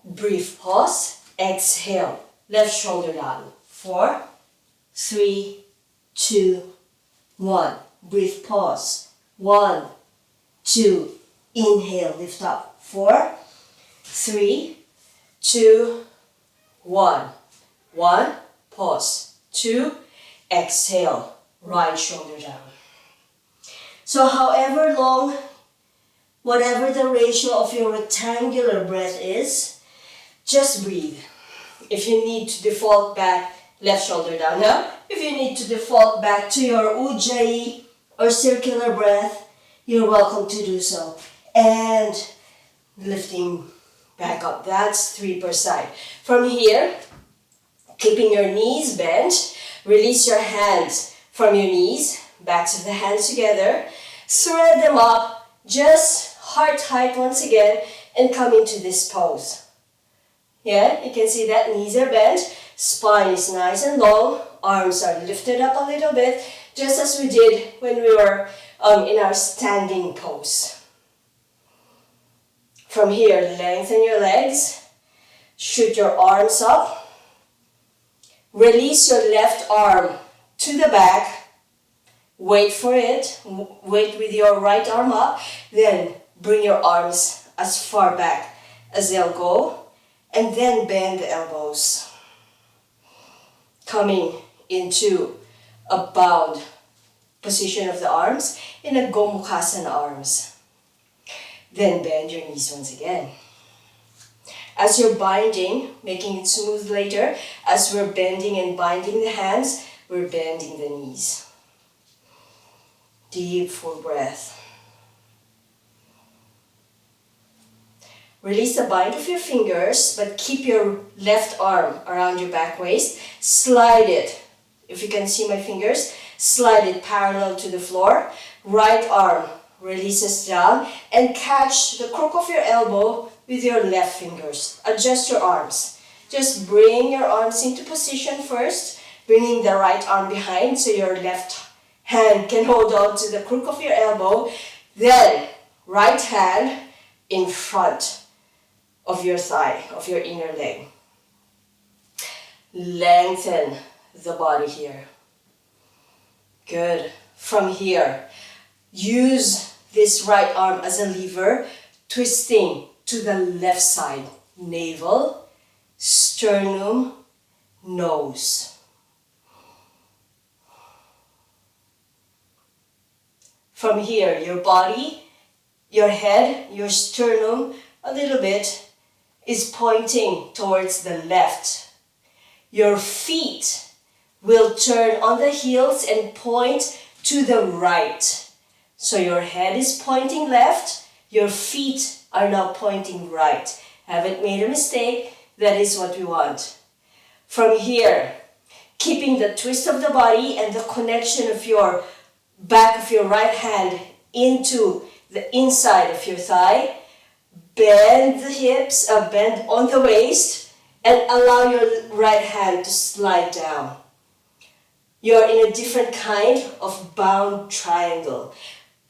Brief pause. Exhale, left shoulder down. 4, 3, 2, 1. Brief pause. 1, 2. Inhale, lift up. 4, 3, 2, 1. 1. Pause. 2. Exhale. Right shoulder down. So however long, whatever the ratio of your rectangular breath is, just breathe. If you need to default back, left shoulder down. Now, if you need to default back to your ujjayi or circular breath, you're welcome to do so. And lifting back up. That's 3 per side. From here, keeping your knees bent, release your hands from your knees, backs of the hands together, thread them up, just heart height once again, and come into this pose. Yeah, you can see that knees are bent, spine is nice and long, arms are lifted up a little bit, just as we did when we were in our standing pose. From here, lengthen your legs, shoot your arms up, release your left arm to the back, wait for it, wait with your right arm up, then bring your arms as far back as they'll go, and then bend the elbows. Coming into a bowed position of the arms in a Gomukhasana arms. Then bend your knees once again. As you're binding, making it smooth later, as we're bending and binding the hands, we're bending the knees. Deep, full breath. Release the bind of your fingers, but keep your left arm around your back waist. Slide it. If you can see my fingers, slide it parallel to the floor. Right arm releases down and catch the crook of your elbow with your left fingers. Adjust your arms. Just bring your arms into position first, bringing the right arm behind so your left hand can hold on to the crook of your elbow. Then, right hand in front of your thigh, of your inner leg. Lengthen the body here. Good. From here, use this right arm as a lever, twisting to the left side. Navel, sternum, nose. From here, your body, your head, your sternum, a little bit, is pointing towards the left. Your feet will turn on the heels and point to the right. So your head is pointing left, your feet are now pointing right. Haven't made a mistake, that is what we want. From here, keeping the twist of the body and the connection of your back of your right hand into the inside of your thigh, bend the hips, bend on the waist, and allow your right hand to slide down. You're in a different kind of bound triangle.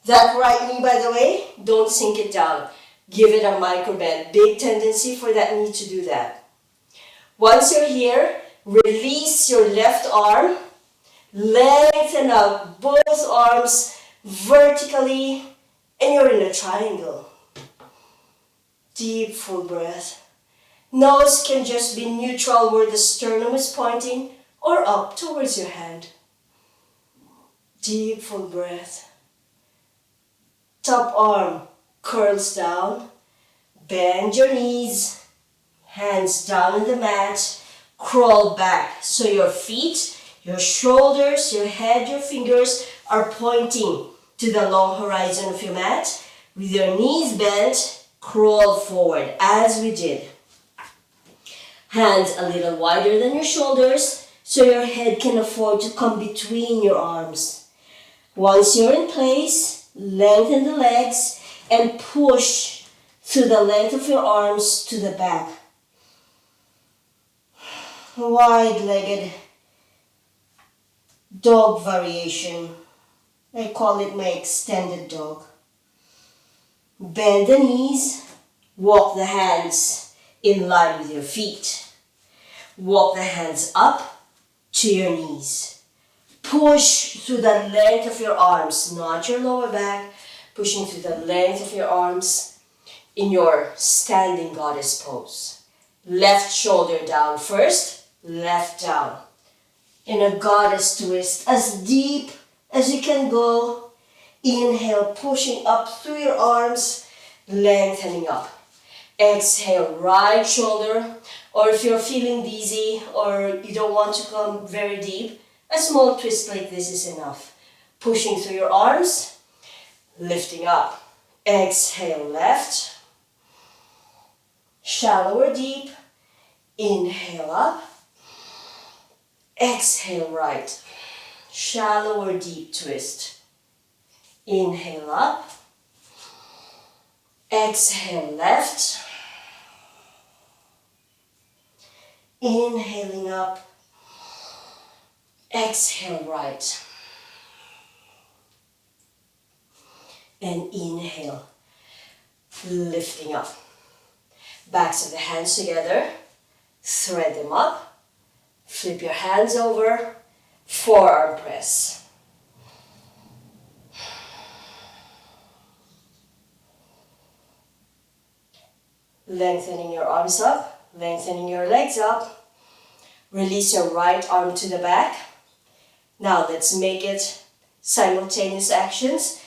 That right knee, by the way, don't sink it down. Give it a micro bend. Big tendency for that knee to do that. Once you're here, release your left arm. Lengthen out both arms vertically, and you're in a triangle. Deep, full breath. Nose can just be neutral where the sternum is pointing or up towards your hand. Deep, full breath. Top arm curls down. Bend your knees. Hands down on the mat. Crawl back. So your feet, your shoulders, your head, your fingers are pointing to the long horizon of your mat. With your knees bent, crawl forward as we did. Hands a little wider than your shoulders so your head can afford to come between your arms. Once you're in place, lengthen the legs and push through the length of your arms to the back. Wide-legged dog variation. I call it my extended dog. Bend the knees, walk the hands in line with your feet. Walk the hands up to your knees. Push through the length of your arms, not your lower back, pushing through the length of your arms in your standing goddess pose. Left shoulder down first, left down. In a goddess twist, as deep as you can go. Inhale, pushing up through your arms, lengthening up. Exhale, right shoulder, or if you're feeling dizzy or you don't want to come very deep, a small twist like this is enough. Pushing through your arms, lifting up. Exhale, left. Shallow or deep. Inhale up. Exhale, right. Shallow or deep twist. Inhale up. Exhale, left. Inhaling up. Exhale, right. And inhale, lifting up. Backs of the hands together. Thread them up. Flip your hands over. Forearm press. Lengthening your arms up, lengthening your legs up. Release your right arm to the back. Now let's make it simultaneous actions.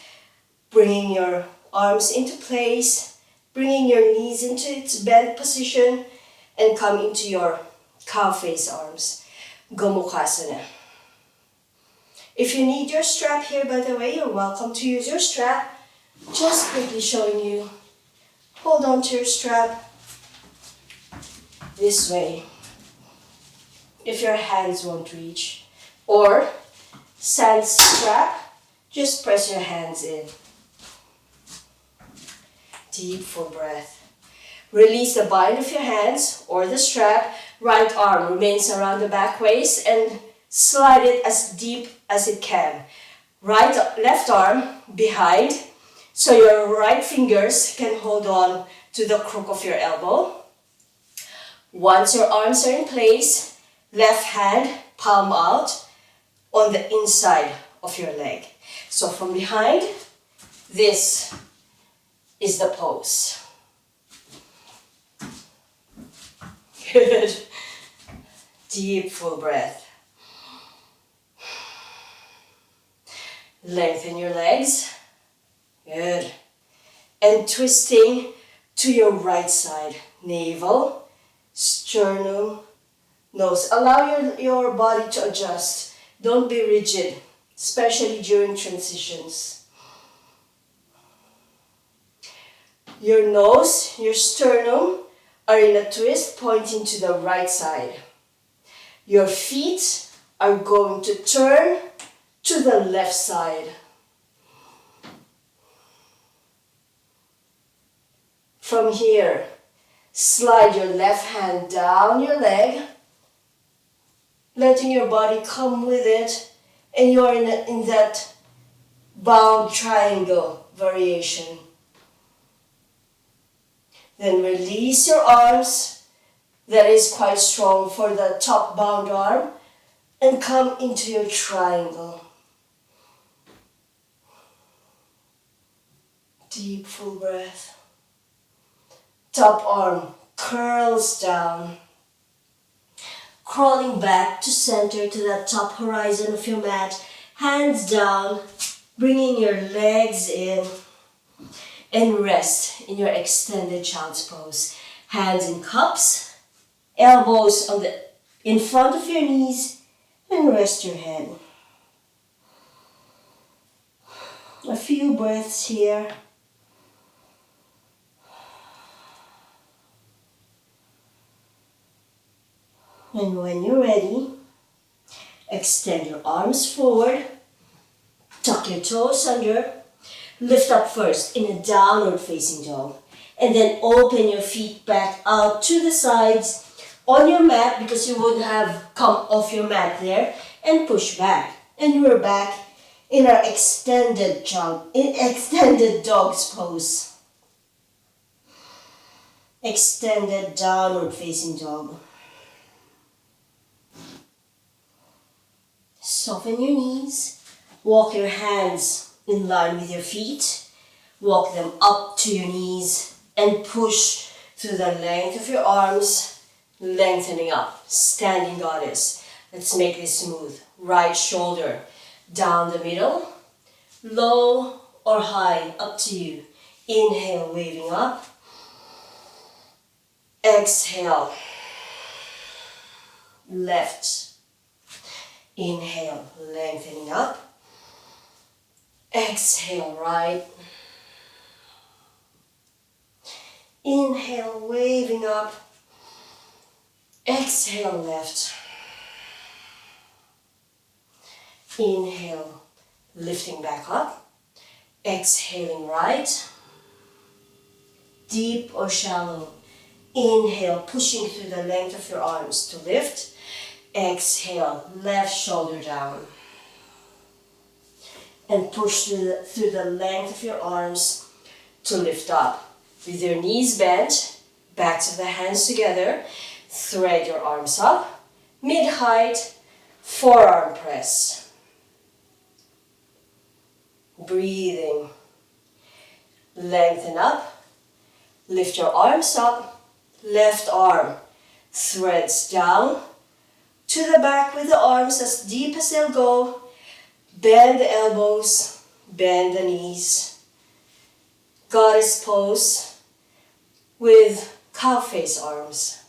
Bringing your arms into place, bringing your knees into its bent position, and come into your cow face arms. Gomukhasana. If you need your strap here, by the way, you're welcome to use your strap. Just quickly showing you. Hold on to your strap this way. If your hands won't reach. Or sand strap, just press your hands in. Deep full breath. Release the bind of your hands or the strap. Right arm remains around the back waist and slide it as deep as it can. Left arm behind so your right fingers can hold on to the crook of your elbow. Once your arms are in place, left hand palm out on the inside of your leg. So from behind, this is the pose. Good. Deep full breath. Lengthen your legs, Good. And twisting to your right side. Navel, sternum, nose. Allow your body to adjust. Don't be rigid, especially during transitions. Your nose, your sternum are in a twist pointing to the right side. Your feet are going to turn to the left side. From here, slide your left hand down your leg, letting your body come with it, and you're in that bound triangle variation. Then release your arms, that is quite strong for the top bound arm, and come into your triangle. Deep full breath. Top arm curls down, crawling back to center to the top horizon of your mat, hands down, bringing your legs in, and rest in your extended child's pose. Hands in cups, elbows in front of your knees, and rest your head. A few breaths here. And when you're ready, extend your arms forward, tuck your toes under, lift up first in a downward facing dog, and then open your feet back out to the sides on your mat because you would have come off your mat there, and push back. And we're back in our extended dog's pose. Extended downward facing dog. Soften your knees, walk your hands in line with your feet, walk them up to your knees and push through the length of your arms, lengthening up, standing goddess. Let's make this smooth. Right shoulder down the middle, low or high, up to you. Inhale, waving up. Exhale, left. Inhale, lengthening up. Exhale, right. Inhale, waving up. Exhale, left. Inhale, lifting back up. Exhaling, right. Deep or shallow. Inhale, pushing through the length of your arms to lift. Exhale, left shoulder down. And push through the length of your arms to lift up. With your knees bent, backs of the hands together, thread your arms up, mid-height, forearm press. Breathing. Lengthen up, lift your arms up, left arm threads down to the back with the arms as deep as they'll go. Bend the elbows, bend the knees. Goddess pose with cow face arms.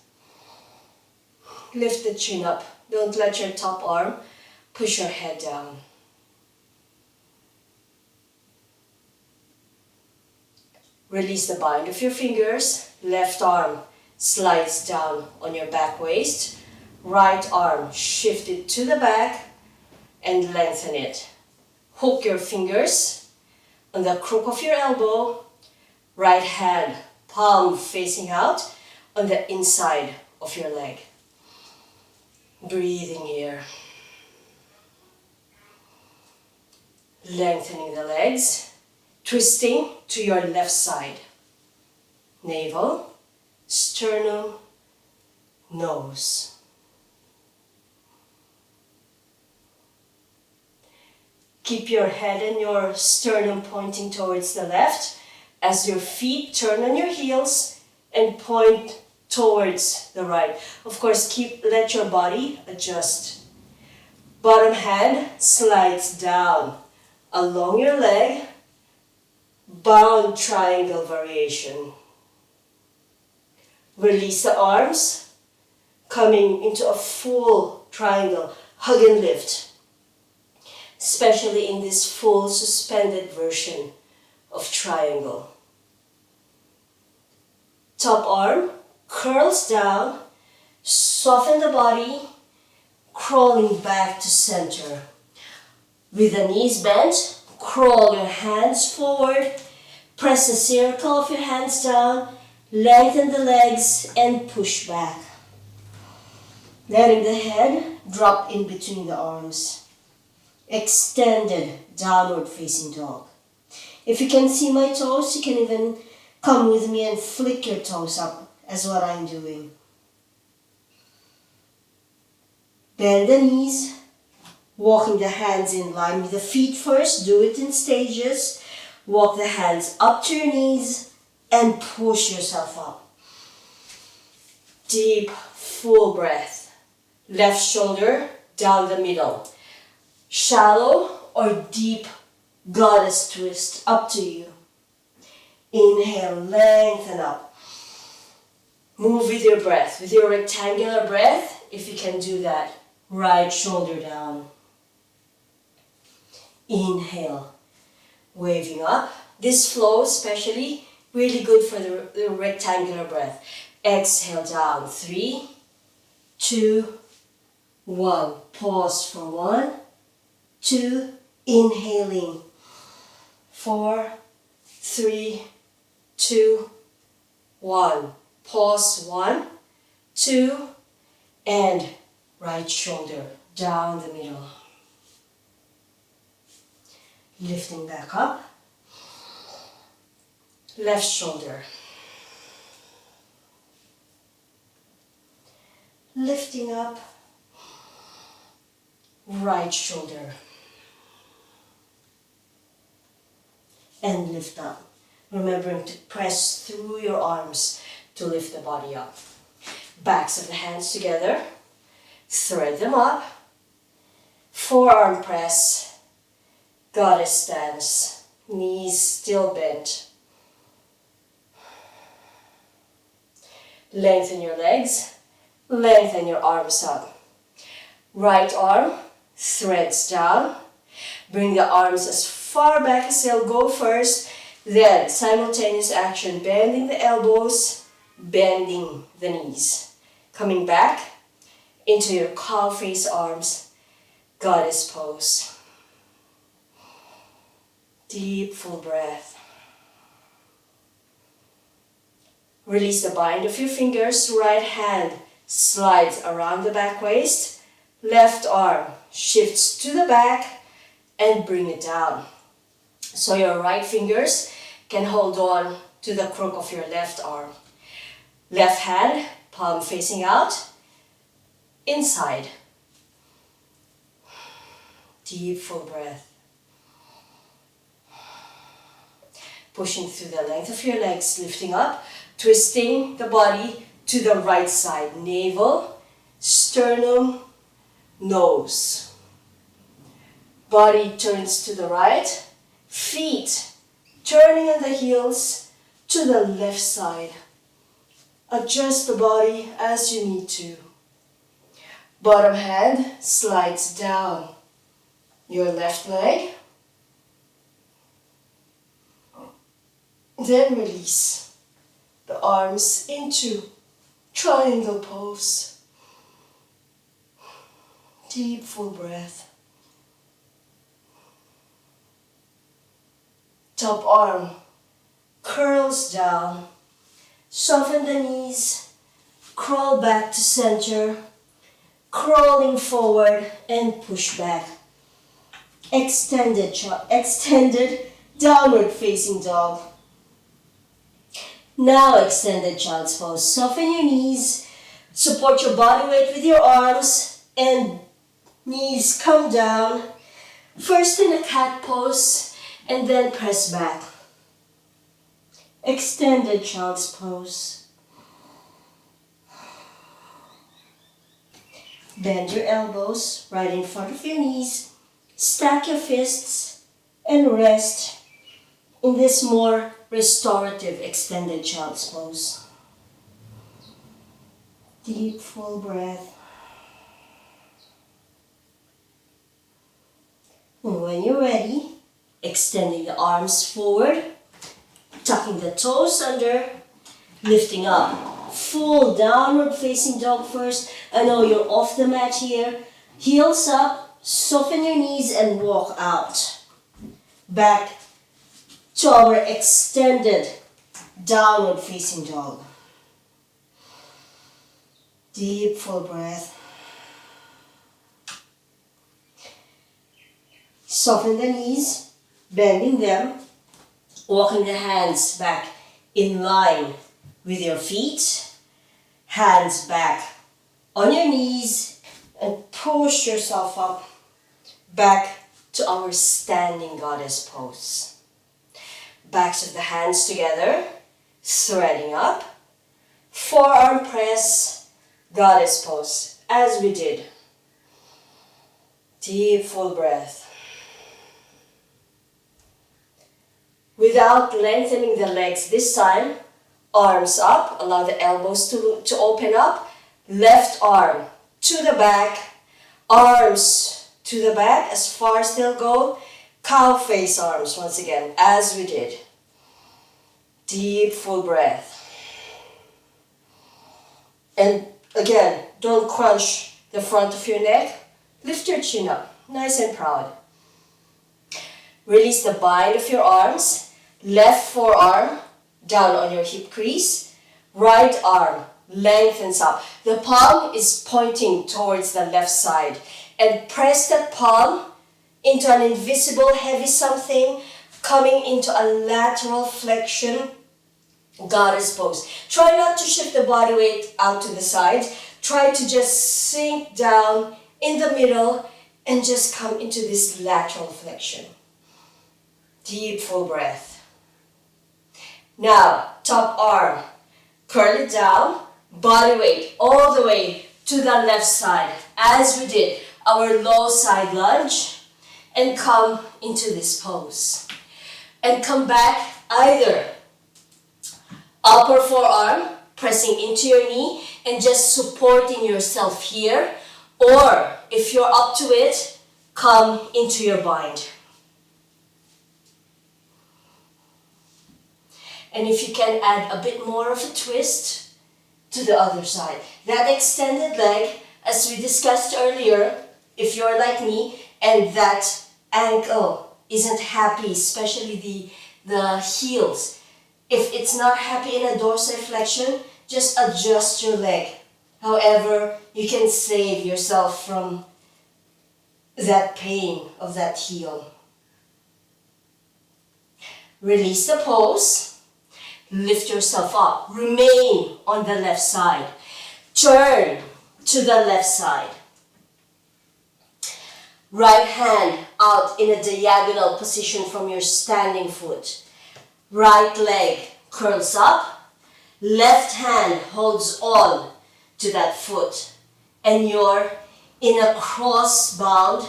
Lift the chin up. Don't let your top arm push your head down. Release the bind of your fingers. Left arm slides down on your back waist. Right arm shifted to the back and lengthen it. Hook your fingers on the crook of your elbow. Right hand, palm facing out on the inside of your leg. Breathing here. Lengthening the legs, twisting to your left side. Navel, sternum, nose. Keep your head and your sternum pointing towards the left as your feet turn on your heels and point towards the right. Of course, let your body adjust. Bottom hand slides down along your leg. bound triangle variation. Release the arms, coming into a full triangle, hug and lift, especially in this full suspended version of triangle. Top arm curls down, soften the body, crawling back to center. With the knees bent, crawl your hands forward, press the circle of your hands down, lengthen the legs and push back. Letting the head drop in between the arms. Extended downward facing dog. If you can see my toes, you can even come with me and flick your toes up as what I'm doing. Bend the knees, walking the hands in line with the feet first. Do it in stages. Walk the hands up to your knees and push yourself up. Deep, full breath. Left shoulder down the middle. Shallow or deep goddess twist, up to you. Inhale, lengthen up. Move with your breath, with your rectangular breath, if you can do that. Right shoulder down. Inhale, waving up. This flow especially really good for the rectangular breath. Exhale down. 3, 2, 1. Pause for 1, 2. Inhaling. 4, 3, 2, 1. Pause. 1, 2, and right shoulder down the middle. Lifting back up. Left shoulder. Lifting up. Right shoulder. And lift up. Remembering to press through your arms to lift the body up. Backs of the hands together. Thread them up. Forearm press. Goddess stance. Knees still bent. Lengthen your legs. Lengthen your arms up. Right arm threads down. Bring the arms as far back as they'll go first. Then simultaneous action, bending the elbows, bending the knees. Coming back into your cow face arms, goddess pose. Deep, full breath. Release the bind of your fingers. Right hand slides around the back waist. Left arm shifts to the back and bring it down. So your right fingers can hold on to the crook of your left arm. Left hand, palm facing out, inside. Deep, full breath. Pushing through the length of your legs, lifting up, twisting the body to the right side. Navel, sternum, nose. Body turns to the right. Feet turning on the heels to the left side. Adjust the body as you need to. Bottom hand slides down your left leg. Then release the arms into triangle pose. Deep, full breath. Top arm curls down. Soften the knees. Crawl back to center. Crawling forward and push back. Extended downward facing dog. Now extended child's pose. Soften your knees. Support your body weight with your arms and knees come down. First in a cat pose and then press back. Extended child's pose. Bend your elbows right in front of your knees. Stack your fists and rest. in this more restorative extended child's pose. Deep, full breath. And when you're ready, extending the arms forward, tucking the toes under, lifting up. Full downward facing dog first. I know you're off the mat here. Heels up, soften your knees and walk out. Back to our extended downward facing dog. Deep, full breath. Soften the knees, bending them, walking the hands back in line with your feet. Hands back on your knees and push yourself up back to our standing goddess pose. Backs of the hands together, threading up. Forearm press, goddess pose, as we did. Deep, full breath. Without lengthening the legs this time, arms up, allow the elbows to open up. Left arm to the back, arms to the back as far as they'll go. Cow face arms once again, as we did. Deep, full breath. And again, don't crunch the front of your neck. Lift your chin up, nice and proud. Release the bind of your arms. Left forearm down on your hip crease. Right arm lengthens up. The palm is pointing towards the left side. And press that palm into an invisible heavy something, coming into a lateral flexion, goddess pose. Try not to shift the body weight out to the sides. Try to just sink down in the middle and just come into this lateral flexion. Deep, full breath. Now, top arm, curl it down, body weight all the way to the left side, as we did our low side lunge, and come into this pose. And come back either upper forearm, pressing into your knee, and just supporting yourself here, or if you're up to it, come into your bind. And if you can add a bit more of a twist to the other side. That extended leg, as we discussed earlier, if you're like me and that ankle isn't happy, especially the heels. If it's not happy in a dorsiflexion, just adjust your leg. However, you can save yourself from that pain of that heel. Release the pose. Lift yourself up. Remain on the left side. Turn to the left side. Right hand out in a diagonal position from your standing foot. Right leg curls up. Left hand holds on to that foot. And you're in a cross-bound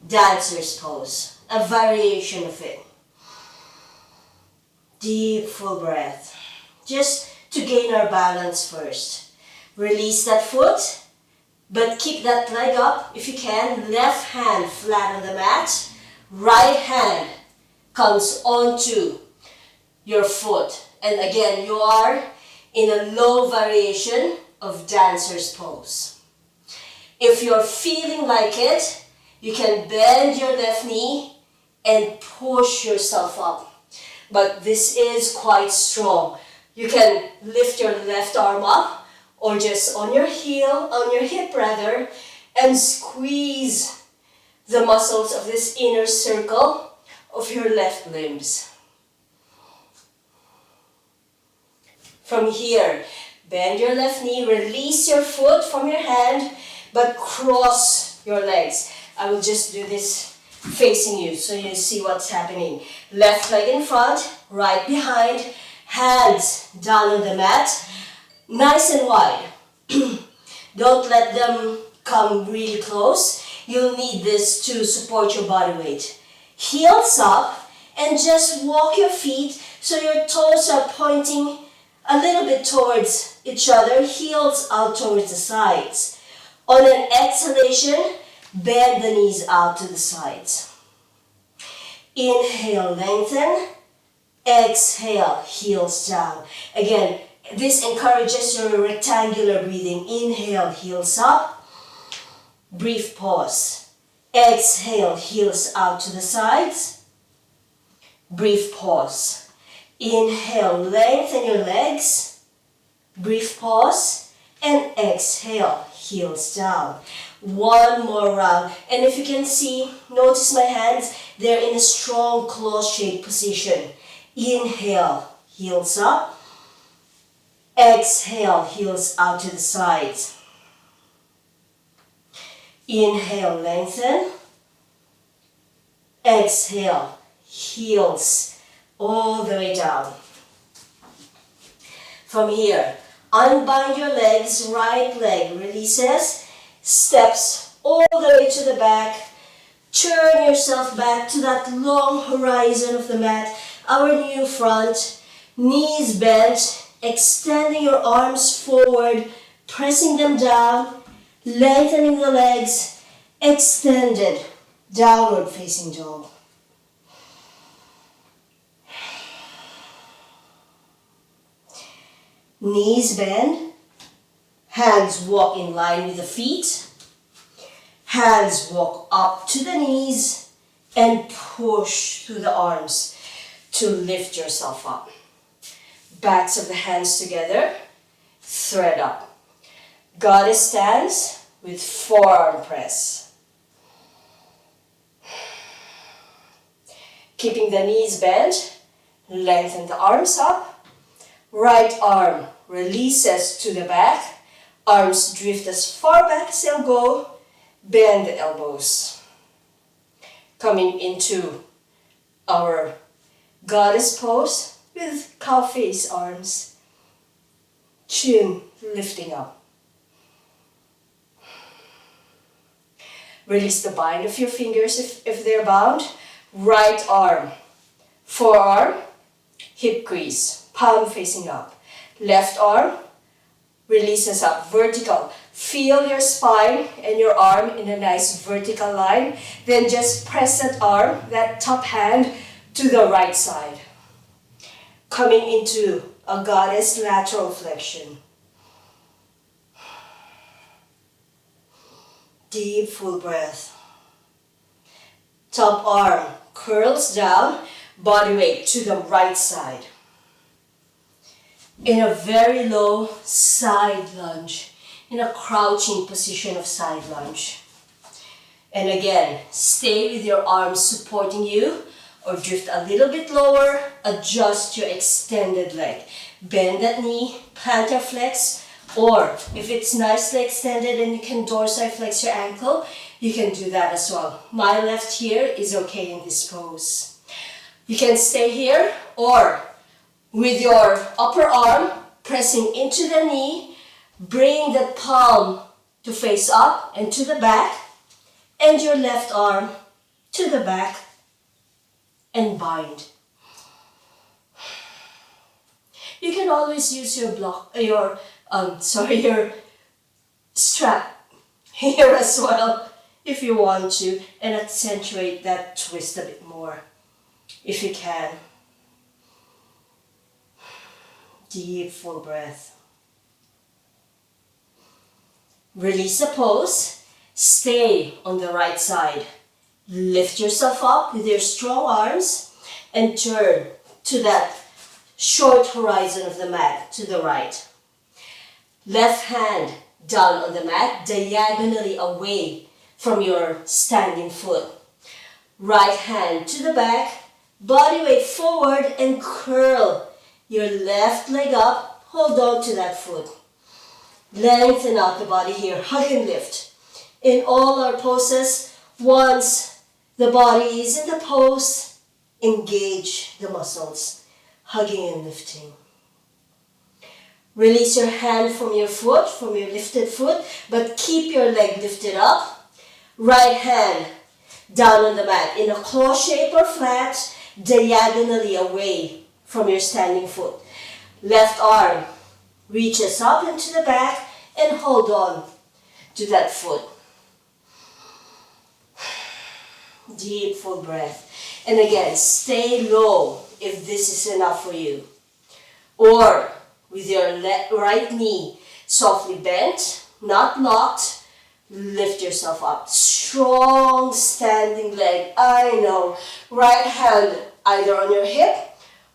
dancer's pose. A variation of it. Deep, full breath. Just to gain our balance first. Release that foot, but keep that leg up if you can. Left hand flat on the mat. Right hand comes onto your foot. And again, you are in a low variation of dancer's pose. If you're feeling like it, you can bend your left knee and push yourself up. But this is quite strong. You can lift your left arm up or just on your hip rather, and squeeze the muscles of this inner circle of your left limbs. From here, bend your left knee, release your foot from your hand, but cross your legs. I will just do this facing you so you see what's happening. Left leg in front, right behind, hands down on the mat, nice and wide. Don't let them come really close. You'll need this to support your body weight. Heels up And just walk your feet so your toes are pointing a little bit towards each other, heels out towards the sides. On an exhalation, bend the knees out to the sides. Inhale, lengthen. Exhale, heels down. Again, this encourages your rectangular breathing. Inhale, heels up. Brief pause. Exhale, heels out to the sides. Brief pause. Inhale, lengthen your legs. Brief pause. And exhale, heels down. One more round. And if you can see, notice my hands, they're in a strong claw-shaped position. Inhale, heels up. Exhale, heels out to the sides. Inhale, lengthen. Exhale, heels all the way down. From here, unbind your legs, right leg releases, steps all the way to the back. Turn yourself back to that long horizon of the mat, our new front. Knees bent, extending your arms forward, pressing them down, lengthening the legs, extended, downward facing dog. Knees bend, hands walk in line with the feet, hands walk up to the knees and push through the arms to lift yourself up. Backs of the hands together, thread up. Goddess stance with forearm press. Keeping the knees bent, lengthen the arms up. Right arm releases to the back. Arms drift as far back as they'll go. Bend the elbows. Coming into our goddess pose with cow face arms. Chin lifting up. Release the bind of your fingers if they're bound. Right arm, forearm, hip crease, palm facing up. Left arm releases up, vertical. Feel your spine and your arm in a nice vertical line. Then just press that arm, that top hand, to the right side. Coming into a goddess lateral flexion. Deep, full breath. Top arm curls down, body weight to the right side. In a very low side lunge, in a crouching position of side lunge. And again, stay with your arms supporting you or drift a little bit lower, adjust your extended leg. Bend that knee, plantar flex, or if it's nicely extended and you can dorsiflex your ankle, you can do that as well. My left here is okay in this pose. You can stay here or with your upper arm pressing into the knee, bring the palm to face up and to the back, and your left arm to the back and bind. You can always use your strap here as well if you want to, and accentuate that twist a bit more if you can. Deep, full breath. Release the pose. Stay on the right side. Lift yourself up with your strong arms and turn to that short horizon of the mat to the right. Left hand down on the mat, diagonally away from your standing foot. Right hand to the back, body weight forward and curl your left leg up. Hold on to that foot. Lengthen out the body here, hug and lift. In all our poses, once the body is in the pose, engage the muscles, hugging and lifting. Release your hand from your foot, from your lifted foot, but keep your leg lifted up. Right hand down on the mat in a claw shape or flat, diagonally away from your standing foot. Left arm reaches up into the back and hold on to that foot. Deep, full breath. And again, stay low if this is enough for you. Or with your right knee softly bent, not locked, lift yourself up. Strong standing leg. I know. Right hand either on your hip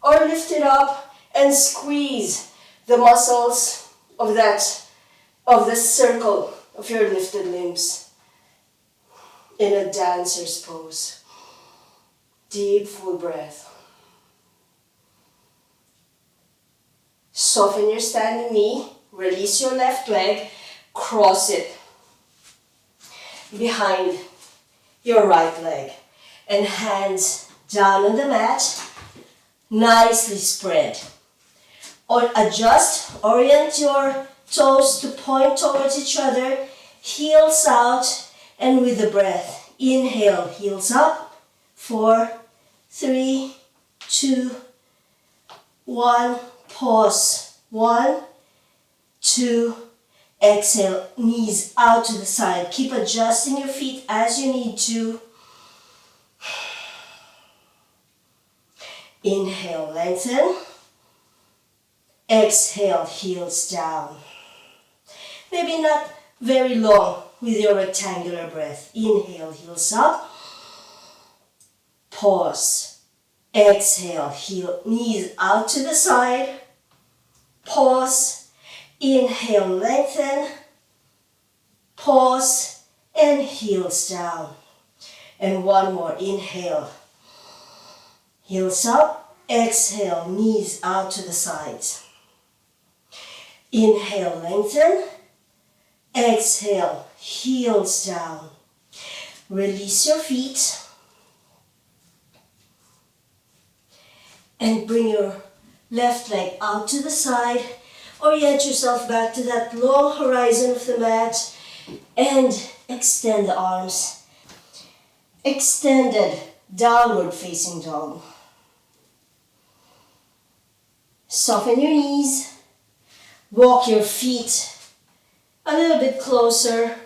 or lift it up and squeeze the muscles of the circle of your lifted limbs in a dancer's pose. Deep, full breath. Soften your standing knee. Release your left leg. Cross it behind your right leg. And hands down on the mat. Nicely spread. Or adjust, orient your toes to point towards each other. Heels out. And with the breath, inhale, heels up. 4, 3, 2, 1. Pause. 1, 2, exhale, knees out to the side. Keep adjusting your feet as you need to. Inhale, lengthen. Exhale, heels down. Maybe not very long with your rectangular breath. Inhale, heels up. Pause. Exhale, knees out to the side. Pause. Inhale, lengthen. Pause. And heels down. And one more. Inhale. Heels up. Exhale, knees out to the sides. Inhale, lengthen. Exhale, heels down. Release your feet. And bring your left leg out to the side. Orient yourself back to that long horizon of the mat. And extend the arms. Extended downward facing dog. Soften your knees. Walk your feet a little bit closer.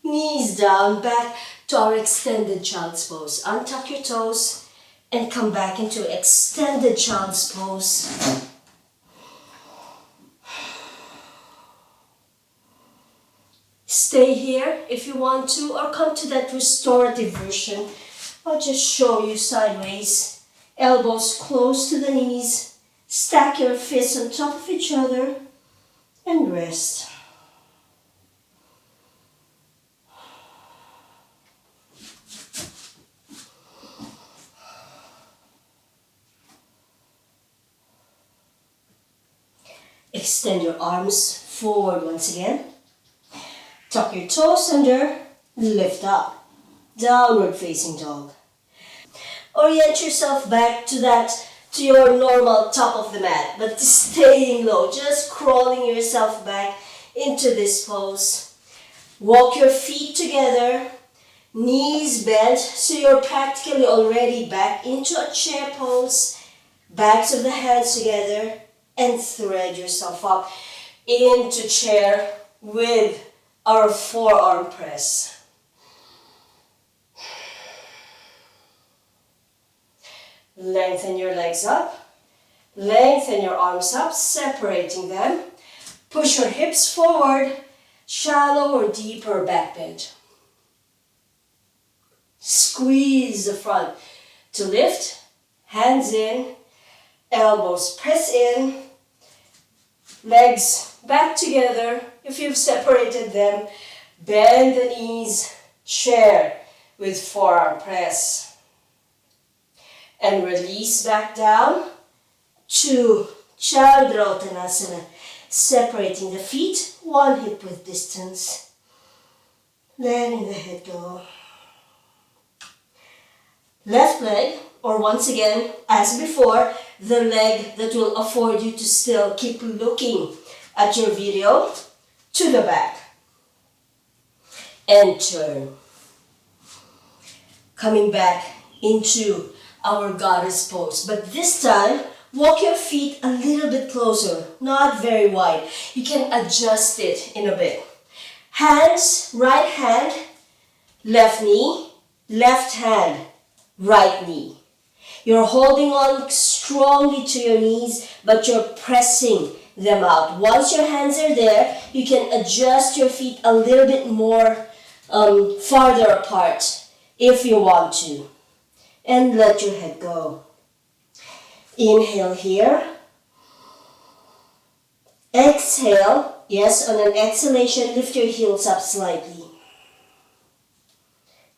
Knees down, back to our extended child's pose. Untuck your toes and come back into extended child's pose. Stay here if you want to, or come to that restorative version. I'll just show you sideways. Elbows close to the knees. Stack your fists on top of each other and rest. Extend your arms forward once again. Tuck your toes under, lift up. Downward facing dog. Orient yourself back to your normal top of the mat, but staying low, just crawling yourself back into this pose. Walk your feet together, knees bent, so you're practically already back into a chair pose. Backs of the hands together, and thread yourself up into chair with our forearm press. Lengthen your legs up. Lengthen your arms up, separating them. Push your hips forward, shallow or deeper back bend. Squeeze the front to lift, hands in, elbows press in, legs back together. If you've separated them, bend the knees, chair with forearm press. And release back down to Chandra-Uttanasana, separating the feet, one hip width distance. Letting the head go. Left leg, or once again, as before, the leg that will afford you to still keep looking at your video, to the back. And turn. Coming back into our goddess pose. But this time, walk your feet a little bit closer, not very wide. You can adjust it in a bit. Hands, right hand, left knee, left hand, right knee. You're holding on strongly to your knees, but you're pressing them out. Once your hands are there, you can adjust your feet a little bit more farther apart if you want to. And let your head go. Inhale here. Exhale. Yes, on an exhalation, lift your heels up slightly.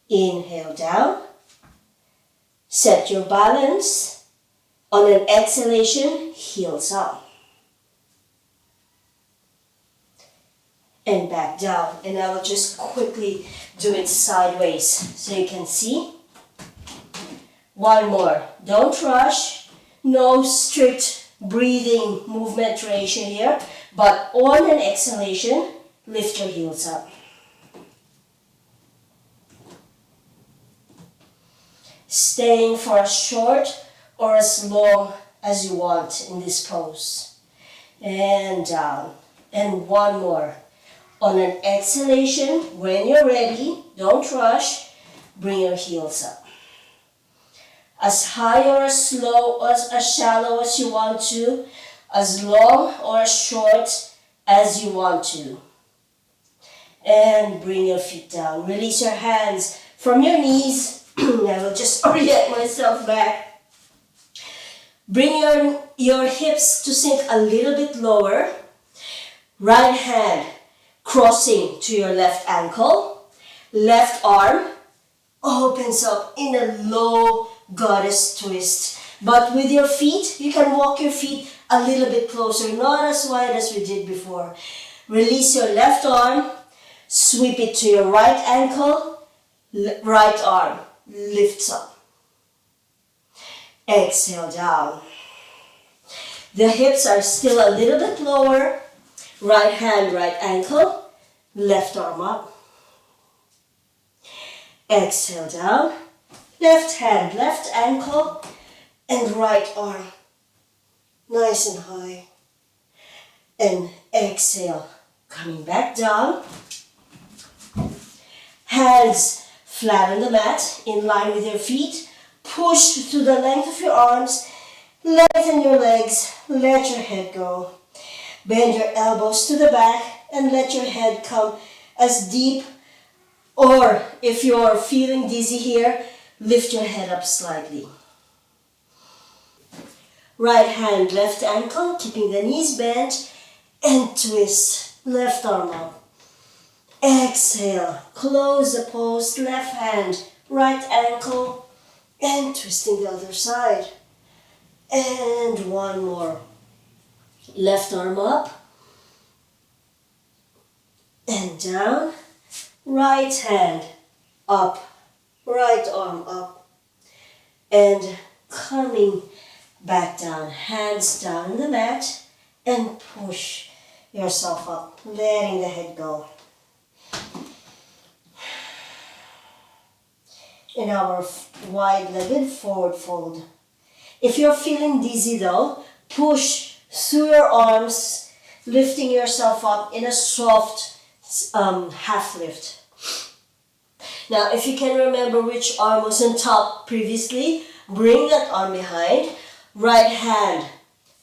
Inhale down. Set your balance. On an exhalation, heels up. And back down. And I will just quickly do it sideways so you can see. One more. Don't rush. No strict breathing movement ratio here. But on an exhalation, lift your heels up. Staying for as short or as long as you want in this pose. And down. And one more. On an exhalation, when you're ready, don't rush, bring your heels up. As high or as low or as shallow as you want to, as long or as short as you want to. And bring your feet down. Release your hands from your knees. I will just orient myself back. Bring your hips to sink a little bit lower. Right hand crossing to your left ankle. Left arm opens up in a low goddess twist. But with your feet, you can walk your feet a little bit closer, not as wide as we did before. Release your left arm, sweep it to your right ankle, right arm lifts up. Exhale down. The hips are still a little bit lower. Right hand, right ankle, left arm up. Exhale down. Left hand, left ankle, and right arm. Nice and high. And exhale, coming back down. Hands flat on the mat, in line with your feet. Push to the length of your arms. Lengthen your legs. Let your head go. Bend your elbows to the back and let your head come as deep, or if you're feeling dizzy here, lift your head up slightly. Right hand, left ankle, keeping the knees bent, and twist. Left arm up. Exhale, close the pose, left hand, right ankle, and twisting the other side. And one more. Left arm up and down. Right hand up, right arm up, and coming back down. Hands down on the mat and push yourself up, letting the head go. In our wide-legged forward fold. If you're feeling dizzy though, push through your arms, lifting yourself up in a soft half lift. Now, if you can remember which arm was on top previously, bring that arm behind. Right hand,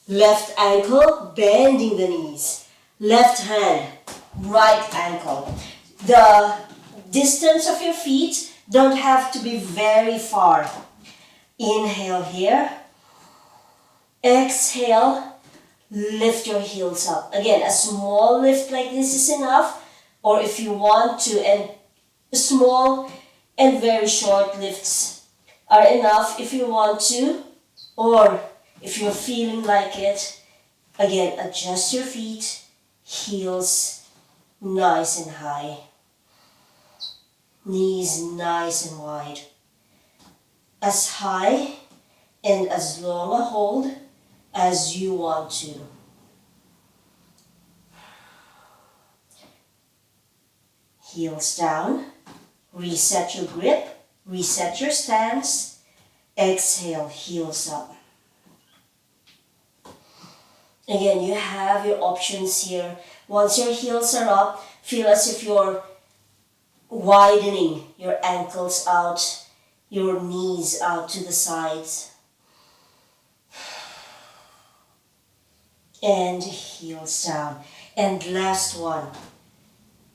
left ankle, bending the knees. Left hand, right ankle. The distance of your feet don't have to be very far. Inhale here. Exhale. Lift your heels up. Again, a small lift like this is enough. Or if you want to, and small and very short lifts are enough if you want to. Or if you're feeling like it, again, adjust your feet, heels nice and high. Knees nice and wide. As high and as long a hold as you want to. Heels down. Reset your grip. Reset your stance. Exhale, heels up. Again, you have your options here. Once your heels are up, feel as if you're widening your ankles out, your knees out to the sides. And heels down. And last one.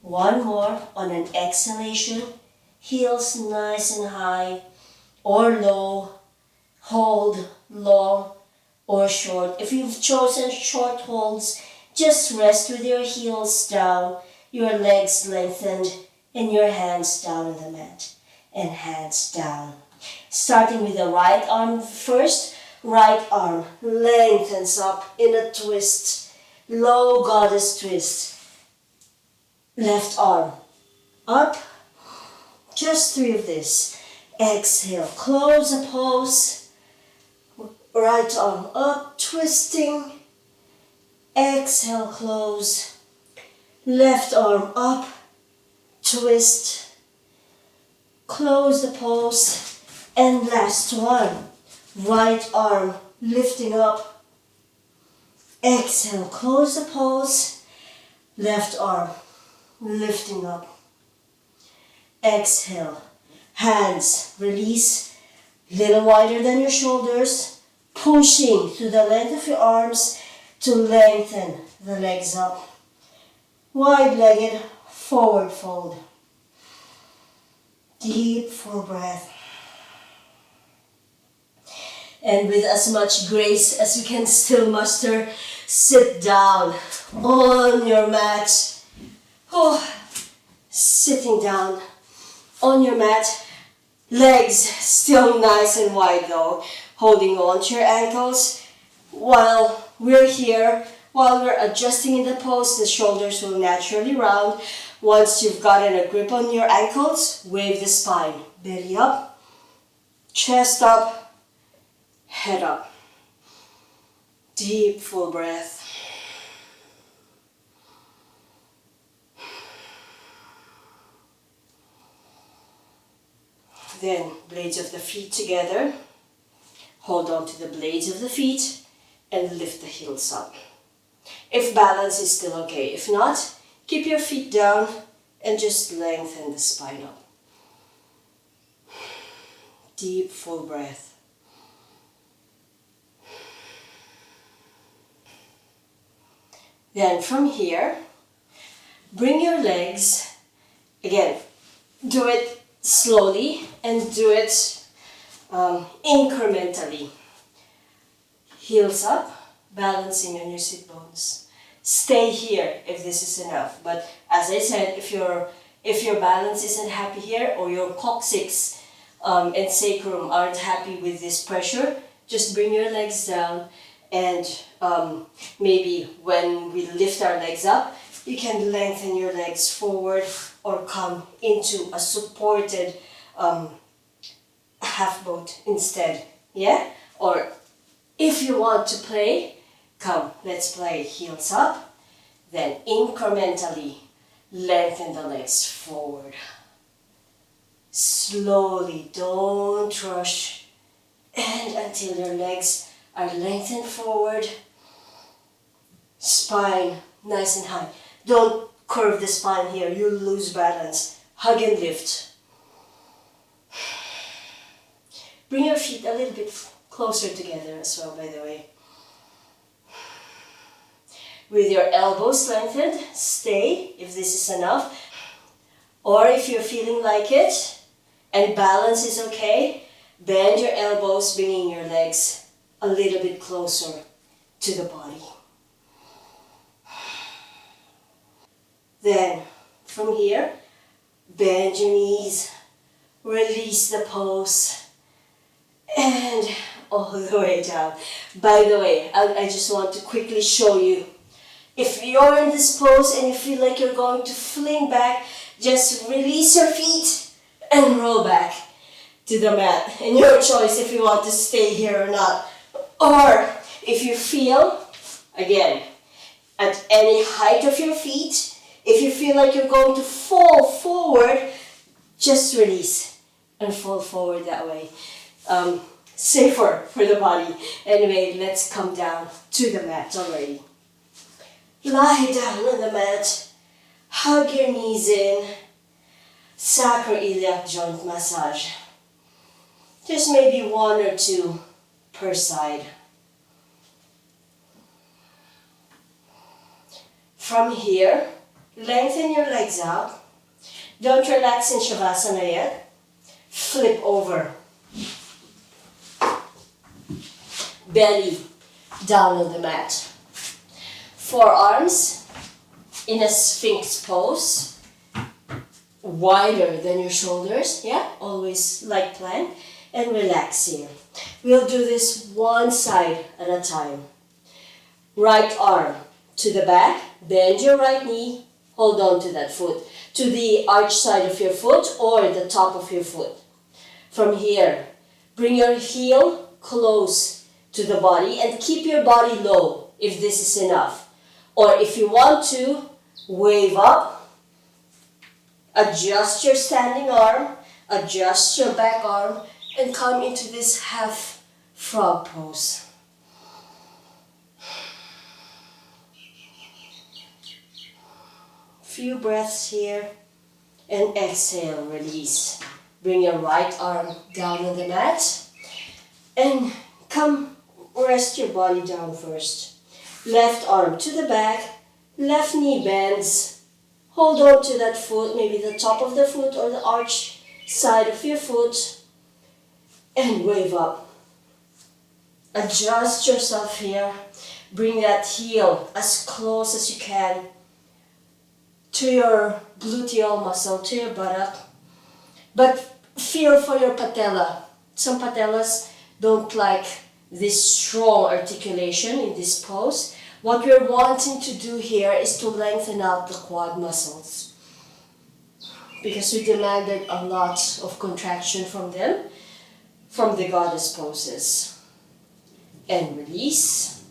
One more on an exhalation. Heels nice and high or low. Hold long or short. If you've chosen short holds, just rest with your heels down, your legs lengthened, and your hands down on the mat. And hands down. Starting with the right arm first. Right arm lengthens up in a twist. Low goddess twist. Left arm up. Just 3 of this. Exhale. Close the pose. Right arm up. Twisting. Exhale. Close. Left arm up. Twist. Close the pose. And last one. Right arm lifting up. Exhale, close the pose. Left arm lifting up. Exhale, hands release, little wider than your shoulders, pushing through the length of your arms to lengthen the legs up. Wide-legged forward fold. Deep full breath. And with as much grace as you can still muster, sit down on your mat. Oh, sitting down on your mat. Legs still nice and wide though, holding on to your ankles. While we're here, while we're adjusting in the pose, the shoulders will naturally round. Once you've gotten a grip on your ankles, wave the spine. Belly up, chest up, head up. Deep, full breath. Then, blades of the feet together. Hold on to the blades of the feet and lift the heels up. If balance is still okay. If not, keep your feet down and just lengthen the spine up. Deep, full breath. Then from here, bring your legs, again, do it slowly and do it incrementally. Heels up, balancing on your sit bones. Stay here if this is enough. But as I said, if your balance isn't happy here, or your coccyx and sacrum aren't happy with this pressure, just bring your legs down. And maybe when we lift our legs up, you can lengthen your legs forward or come into a supported half boat instead. Yeah? Or if you want to play, come, let's play heels up. Then incrementally lengthen the legs forward. Slowly, don't rush. And until your legs are lengthened forward. Spine nice and high. Don't curve the spine here, you'll lose balance. Hug and lift. Bring your feet a little bit closer together as well, by the way. With your elbows lengthened, stay if this is enough. Or if you're feeling like it and balance is okay, bend your elbows, bringing your legs a little bit closer to the body. Then, from here, bend your knees, release the pose, and all the way down. By the way, I just want to quickly show you. If you're in this pose and you feel like you're going to fling back, just release your feet and roll back to the mat. And your choice if you want to stay here or not. Or if you feel, again, at any height of your feet, if you feel like you're going to fall forward, just release and fall forward that way. safer for the body. Anyway, let's come down to the mat already. Lie down on the mat, hug your knees in, sacroiliac joint massage. Just maybe 1 or 2 per side. From here, lengthen your legs out. Don't relax in Shavasana yet. Flip over. Belly down on the mat. Forearms in a Sphinx pose. Wider than your shoulders. Yeah, always like plank. And relax here. We'll do this one side at a time. Right arm to the back. Bend your right knee. Hold on to that foot. To the arch side of your foot or the top of your foot. From here, bring your heel close to the body and keep your body low if this is enough. Or if you want to, wave up. Adjust your standing arm. Adjust your back arm. And come into this half frog pose. Few breaths here. And exhale, release. Bring your right arm down on the mat. And come rest your body down first. Left arm to the back. Left knee bends. Hold on to that foot, maybe the top of the foot or the arch side of your foot. And wave up. Adjust yourself here. Bring that heel as close as you can to your gluteal muscle, to your buttock. But feel for your patella. Some patellas don't like this strong articulation in this pose. What we're wanting to do here is to lengthen out the quad muscles, because we demanded a lot of contraction from them, from the goddess poses. And release.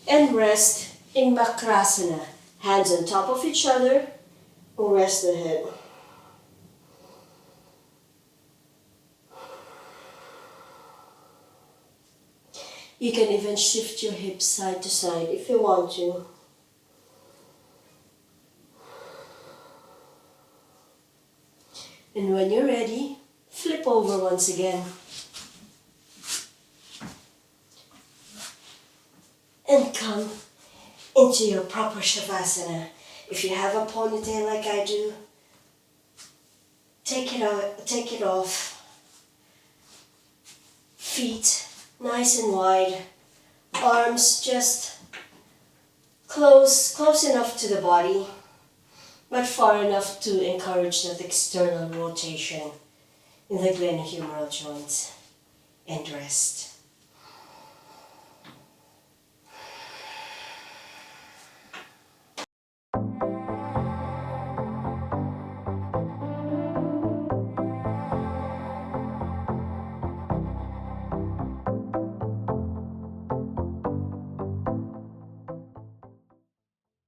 And rest in Makrasana. Hands on top of each other. Rest the head. You can even shift your hips side to side if you want to. And when you're ready, flip over once again. And come into your proper Shavasana. If you have a ponytail like I do, take it off. Feet nice and wide. Arms just close enough to the body, but far enough to encourage that external rotation in the glenohumeral joints. And rest.